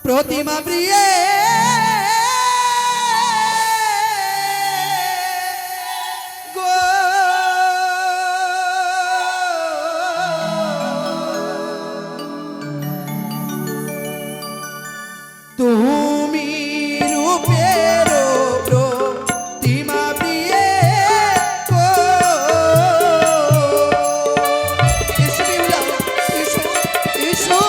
[SPEAKER 2] প্রতিমা প্রিয়ে গো, তুমি রূপের প্রতিমা প্রিয়ে গো। এসো বেহুলা, এসো, এসো।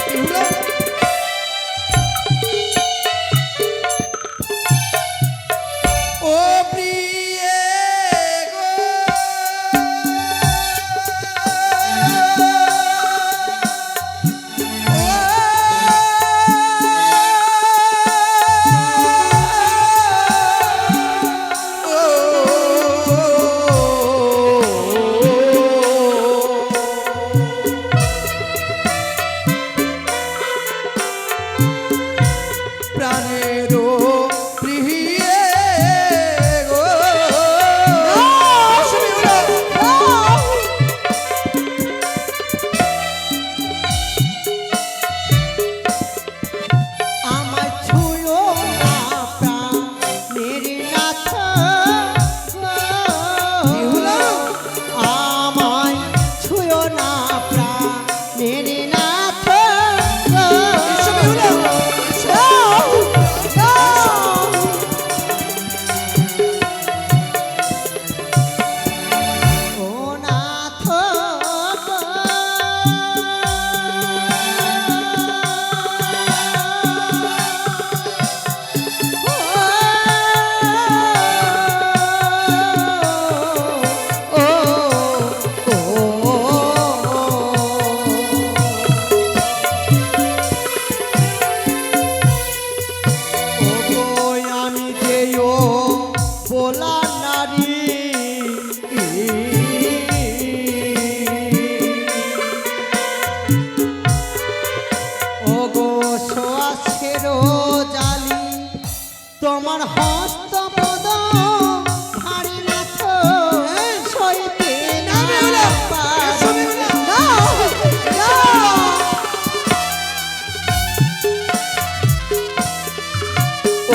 [SPEAKER 2] বেহুলা, ও প্রিয়ে গো, প্রাণেরও প্রিয়ে গো। এসো বেহুলা।
[SPEAKER 1] আমায় ছুঁয়ো না প্রাণের নাথ গো।
[SPEAKER 2] বেহুলা।
[SPEAKER 1] আমায় ছুঁয়ো না প্রাণের নাথ গো।
[SPEAKER 2] এসো বেহুলা, এসো।
[SPEAKER 1] ও নাথ গো। আমি যেও বলা নারী, ওগো সোয়াশেরো জালি, তোমার হস্ত পদ ভারী নাথ সইতে না পারি। না, না।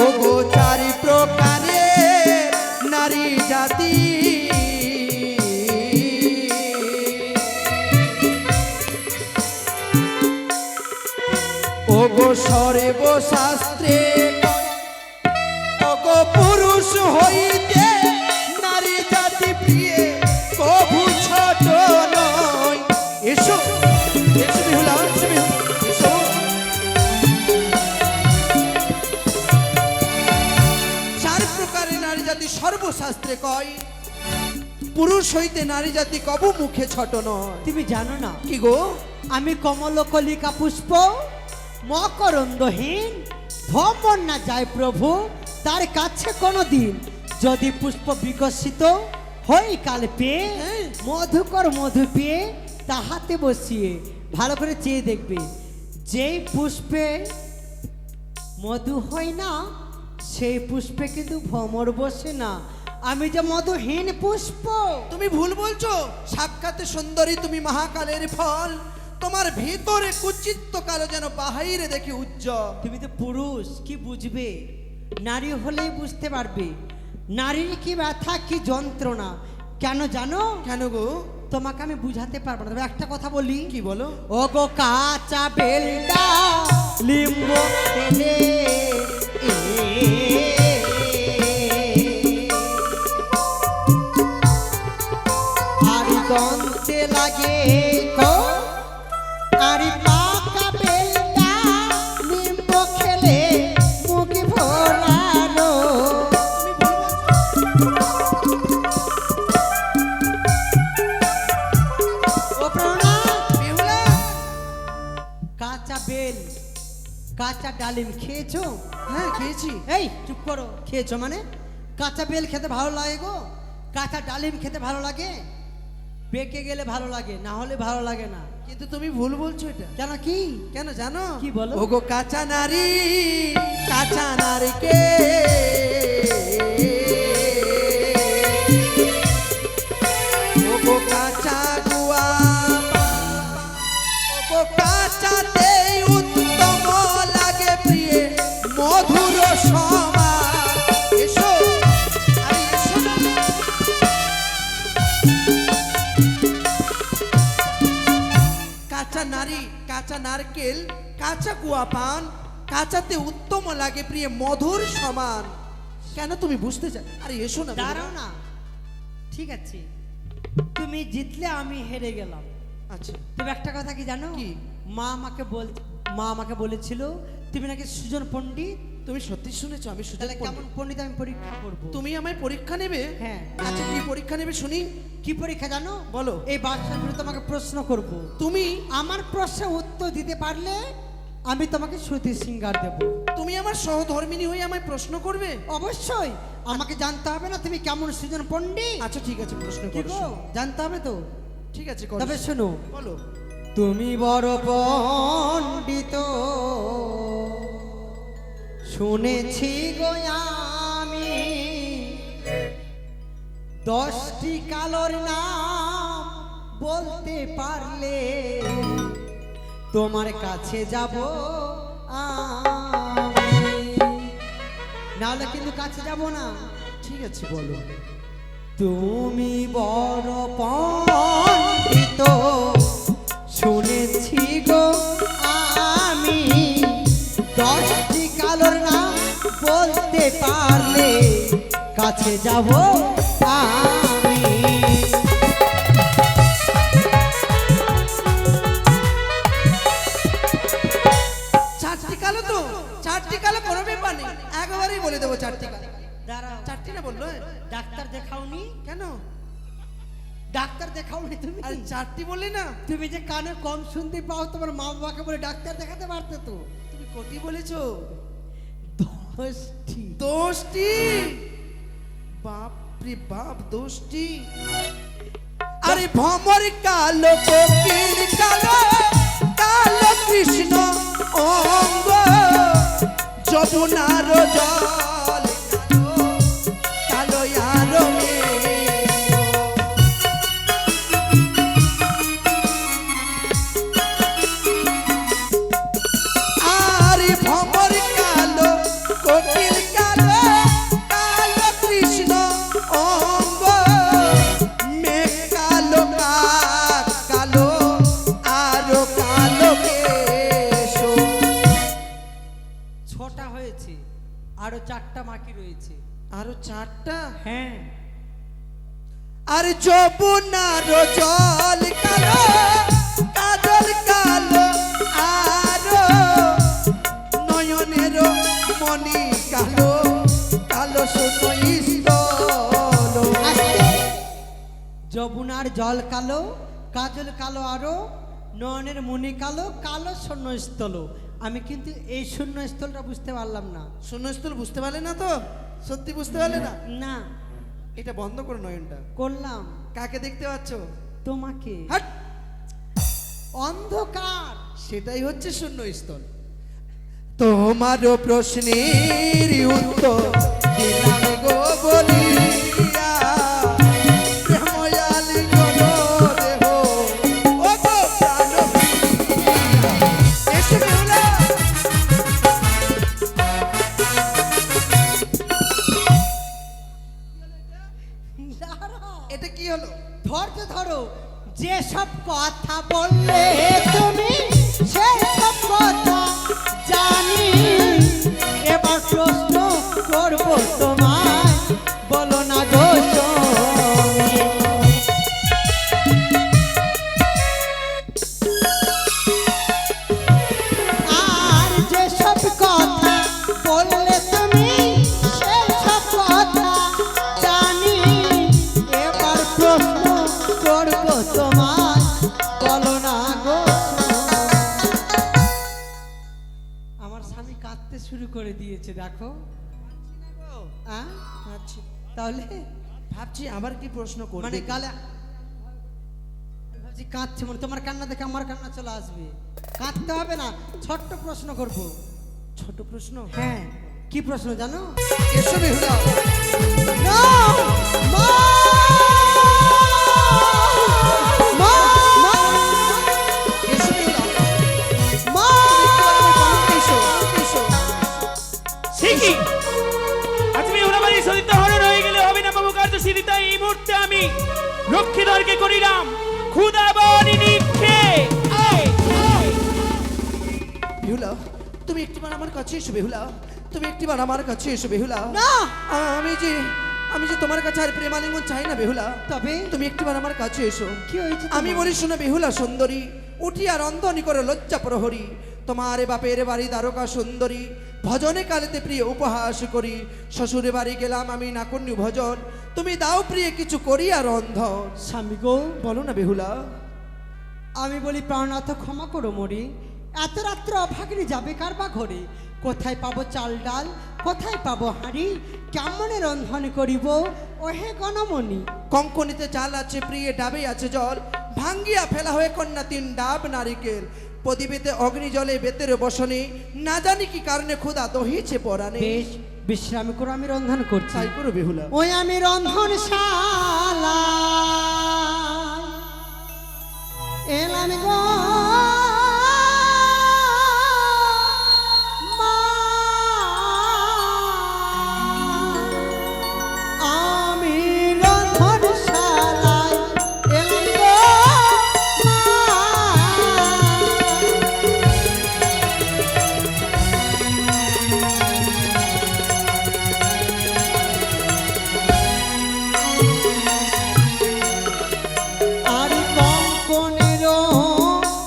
[SPEAKER 2] ওগো চারি প্রকারে নারী জাতি, ওগো সর্ব শাস্ত্রে, ওগো পুরুষ হইতে নারী জাতি প্রিয়ে কভু ছোট নয়। এসো, এসো বেহুলা, এসো বেহুলা, এসো। চার প্রকারে নারী জাতি সর্বশাস্ত্রে কয়, পুরুষ হইতে নারী জাতি কবু মুখে ছোট নয়।
[SPEAKER 1] তুমি জানো না,
[SPEAKER 2] কি গো?
[SPEAKER 1] আমি কমলকলিকা পুষ্প, মকরন্দহীন, ভ্রমণ না যায় প্রভু তার কাছে কোনো দিন। যদি পুষ্প বিকশিত হই কাল পেয়ে, মধুকর মধু পেয়ে তাহাতে বসিয়ে, ভালো করে চেয়ে দেখবে, যেই পুষ্পে মধু হয় না সেই পুষ্পে কিন্তু ভ্রমর বসে না। আমি যে মধুহীন পুষ্প।
[SPEAKER 2] তুমি ভুল বলছো। সাক্ষাৎ সুন্দরী তুমি মহাকালের ফল, তোমার ভিতরে কুচিত্ত কালো যেন বাহিরে দেখি উজ্জ্বল।
[SPEAKER 1] তুমি তো পুরুষ, কি বুঝবে? নারী হলেই বুঝতে পারবে নারীর কি ব্যথা, কি যন্ত্রণা। কেন জানো?
[SPEAKER 2] কেন গো?
[SPEAKER 1] তোমাকে আমি বুঝাতে পারবো না, তবে একটা কথা বলি।
[SPEAKER 2] কি বলো?
[SPEAKER 1] ও গো কাঁচা বেলটা লিম্ব তেলে, আর দন্তে লাগে গো, আর পাকা বেলটা লিম্ব খেলে মুখ ভোলানো। ও প্রাণা,
[SPEAKER 2] বেহুলা,
[SPEAKER 1] কাঁচা বেল, কাঁচা ডালিম খেয়েছো?
[SPEAKER 2] হ্যাঁ খেয়েছি।
[SPEAKER 1] এই চুপ করো, খেয়েছো মানে? কাঁচা বেল খেতে ভালো লাগে গো, কাঁচা ডালিম খেতে ভালো লাগে, পেকে গেলে ভালো লাগে, না হলে ভালো লাগে না।
[SPEAKER 2] কিন্তু তুমি ভুল বলছো এটা।
[SPEAKER 1] কেন কি?
[SPEAKER 2] কেন জানো?
[SPEAKER 1] কি বলো?
[SPEAKER 2] ওগো কাঁচা নারী, কাঁচা নারীকে ওগো কাঁচা গুয়া, ওগো কাঁচাতে উত্তম লাগে প্রিয়ে মধুর সমান। এসো, আরে এসো না। কাঁচা নারী, কাঁচা নারকেল, কাঁচা কুয়া পান, কাঁচাতে উত্তম লাগে প্রিয় মধুর সমান। কেন তুমি বুঝতে চাও? আরে এসো না।
[SPEAKER 1] দাঁড়াও না, ঠিক আছে, তুমি জিতলে আমি হেরে গেলাম।
[SPEAKER 2] আচ্ছা
[SPEAKER 1] তুমি একটা কথা কি জানো?
[SPEAKER 2] কি?
[SPEAKER 1] মা আমাকে বলেছিল তুমি নাকি সুজন পণ্ডিত।
[SPEAKER 2] তুমি সত্যি শুনেছো আমি সুযোগ
[SPEAKER 1] তাহলে কেমন পণ্ডিত আমি পরীক্ষা করব?
[SPEAKER 2] তুমি আমায় পরীক্ষা নেবে?
[SPEAKER 1] হ্যাঁ।
[SPEAKER 2] আচ্ছা কি পরীক্ষা নেবে শুনি?
[SPEAKER 1] কি পরীক্ষা জানো?
[SPEAKER 2] বলো।
[SPEAKER 1] এই বাদশার বিরুদ্ধে তোমাকে প্রশ্ন করব।
[SPEAKER 2] তুমি
[SPEAKER 1] আমার প্রশ্নের উত্তর দিতে পারলে আমি তোমাকে শ্রুতি সিঙ্গার দেব।
[SPEAKER 2] তুমি আমার সহধর্মিনী হয়ে আমায় প্রশ্ন করবে?
[SPEAKER 1] অবশ্যই, আমাকে জানতে হবে না তুমি কেমন সুজন পণ্ডিত।
[SPEAKER 2] আচ্ছা ঠিক আছে, প্রশ্ন
[SPEAKER 1] কি
[SPEAKER 2] করো।
[SPEAKER 1] গো, জানতে হবে তো।
[SPEAKER 2] ঠিক আছে করো।
[SPEAKER 1] তবে শোনো,
[SPEAKER 2] বলো।
[SPEAKER 1] তুমি বড় পণ্ডিত শুনেছি গো আমি, 10টি কালোর নাম বলতে পারলে তোমার কাছে যাব আমি, নাহলে কিন্তু কাছে যাব না।
[SPEAKER 2] ঠিক আছে বলো।
[SPEAKER 1] তুমি বড় পণ্ডিত শুনেছি গো আমি, 10টি কালোর নাম বলতে পারলে কাছে যাব আমি।
[SPEAKER 2] চারটি কালো তো, চারটি কালো কোনো ব্যাপার নেই, একবারেই বলে দেবো চারটি কালো।
[SPEAKER 1] দাঁড়াও,
[SPEAKER 2] চারটি না বললো?
[SPEAKER 1] ডাক্তার দেখাওনি?
[SPEAKER 2] কেন?
[SPEAKER 1] ডাক্তার দেখাওনি তুমি?
[SPEAKER 2] আরে চারটি বললে না।
[SPEAKER 1] তুমি যে কানে কম শুনতে পাও, তোমার মা বাবাকে বলে ডাক্তার দেখাতে পারতে তো।
[SPEAKER 2] তুমি কটি বলেছো?
[SPEAKER 1] 10টি।
[SPEAKER 2] 10টি? বাপ রে বাপ, 10টি? আরে ভমর কালো, কোকিল কালো, কালো কৃষ্ণ অঙ্গ, যমুনার জল কালো, কালো আর আরে ভমর কালো, কোকিল কালো, কালো কৃষ্ণ অঙ্গ, মেঘ কালো, কাক কালো, আরো কালো কেশ।
[SPEAKER 1] 6টা হয়েছে, আরো 4টা বাকি রয়েছে।
[SPEAKER 2] আরো 4টা?
[SPEAKER 1] হ্যাঁ।
[SPEAKER 2] আর যমুনার জল কালো, কাজল কালো, আরো নয়নের মণি কালো, কালো সোনাই স্থল।
[SPEAKER 1] যমুনার জল কালো, কাজল কালো, আরো নয়নের মণি কালো, কালো শূন্যস্থল। আমি কিন্তু এই শূন্যস্থলটা বুঝতে পারলাম না।
[SPEAKER 2] শূন্যস্থল বুঝতে পারলে না তো? সত্যি বুঝতে পারলে না?
[SPEAKER 1] না।
[SPEAKER 2] এটা বন্ধ করো নয়নটা।
[SPEAKER 1] করলাম।
[SPEAKER 2] কাকে দেখতে পাচ্ছ?
[SPEAKER 1] তোমাকে।
[SPEAKER 2] হাট!
[SPEAKER 1] অন্ধকার।
[SPEAKER 2] সেটাই হচ্ছে শূন্যস্থল। তোমারও প্রশ্নের উত্তর দিলাম গো বলিয়া, প্রেময়াল গো দেহ, ও গো প্রাণ প্রিয়া। এসো বেহুলা।
[SPEAKER 1] দাঁড়াও।
[SPEAKER 2] এটা কি হলো?
[SPEAKER 1] ধৈর্য ধরো। যেসব কথা বললে তুমি সেসব কথা জানি, এবার প্রশ্ন করব তোমায়, বলো না গো স্বামী। আর যেসব কথা বললে তুমি সেসব কথা জানি, এবার প্রশ্ন করব তোমায়, বলো না গো স্বামী। আমার করে দিয়েছে দেখো।
[SPEAKER 2] আচ্ছা,
[SPEAKER 1] তাহলে
[SPEAKER 2] ভাবছি আবার কি প্রশ্ন করবে।
[SPEAKER 1] মানে গালে ভাবছি কাঁদছে মনে, তোমার কান্না দেখে আমার কান্না চলে আসবে। কাঁদতে হবে না, ছোট্ট প্রশ্ন করব।
[SPEAKER 2] ছোট প্রশ্ন?
[SPEAKER 1] হ্যাঁ, কি প্রশ্ন জানো?
[SPEAKER 2] এসো বেহুলা।
[SPEAKER 3] না মা মা মা
[SPEAKER 2] এসো বেহুলা।
[SPEAKER 3] মা
[SPEAKER 2] এসো, এসো।
[SPEAKER 4] সে কি? আজ বেহুলাবাড়ি সরিতে হরণ হয়ে গেলে হবে না বাবু কার্য সিরিতা। এই মুহূর্তে আমি রক্ষীদারকে করিলাম ক্ষুধা বনি নিক্ষে।
[SPEAKER 2] বেহুলা, তুমি একটিবার আমার কাছে এসো বেহুলা। তুমি একটিবার আমার কাছে এসো বেহুলা।
[SPEAKER 3] না
[SPEAKER 2] আমি যে তোমার কাছে আর প্রেমালিঙ্গন চাই না বেহুলা।
[SPEAKER 1] তবে
[SPEAKER 2] তুমি একটিবার আমার কাছে এসো।
[SPEAKER 1] কি হয়েছে
[SPEAKER 2] আমি বলি শোনো বেহুলা সুন্দরী, উঠিয়া রন্ধনি করে লজ্জা প্রহরী। তোমার বাপের বাড়ি দ্বারকা সুন্দরী, ভজনে কালেতে প্রিয় উপহাস করি। শ্বশুরে বাড়ি গেলাম আমি নাকুন্যু ভজন, তুমি দাও প্রিয় কিছু করিয়া রন্ধন।
[SPEAKER 1] স্বামী গো,
[SPEAKER 2] বলো না বেহুলা।
[SPEAKER 1] আমি বলি প্রাণনাথ ক্ষমা করো মরি, এত রাত্রে অভাগিনী যাবে কার বা ঘরে? কোথায় পাবো চাল ডাল, কোথায় পাবো হাঁড়ি, কেমনে রন্ধন করিব ওহে গণমণি?
[SPEAKER 2] কঙ্কনিতে চাল আছে প্রিয়ে ডাবে আছে জল, ভাঙ্গিয়া ফেলা হয়ে কন্যা 3 ডাব নারিকেল। প্রদীপেতে অগ্নি জলে বেতের বসনে, না জানি কি কারণে ক্ষুধা দহিছে পরাণে।
[SPEAKER 1] বেশ, বিশ্রাম করো, আমি রন্ধন করছি।
[SPEAKER 2] তাই করো বেহুলা।
[SPEAKER 1] ওই আমি রন্ধন শালা এলাম গো
[SPEAKER 3] মা আমি রন্ধনশালায় এলাম গো মা আর কঙ্কনের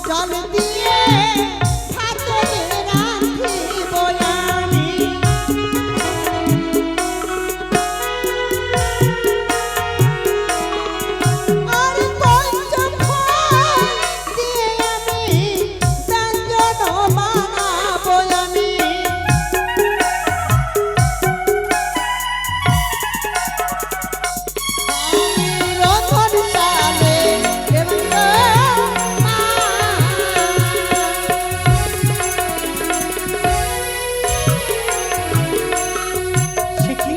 [SPEAKER 3] চাল দিয়ে ভাত রাঁধিব আমি। আর পঞ্চফল দিয়ে আমি ব্যঞ্জন বানাবো আমি। রন্ধনশালে এলাম গো মা।
[SPEAKER 1] সে কি?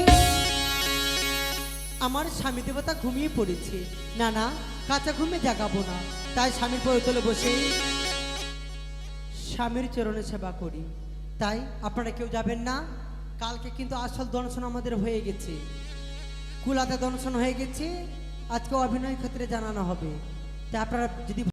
[SPEAKER 1] আমার স্বামী দেবতা ঘুমিয়ে পড়েছে। না না, কাঁচা ঘুমে জাগাবো না, তাই স্বামীর পরিতলে বসে স্বামীর চরণে সেবা করি। তাই আপনারা কেউ যাবেন না, কালকে কিন্তু আসল দর্শন আমাদের হয়ে গেছে, কুলাতে দর্শন হয়ে গেছে, আজকে অভিনয় ক্ষেত্রে জানানো হবে। তাই আপনারা যদি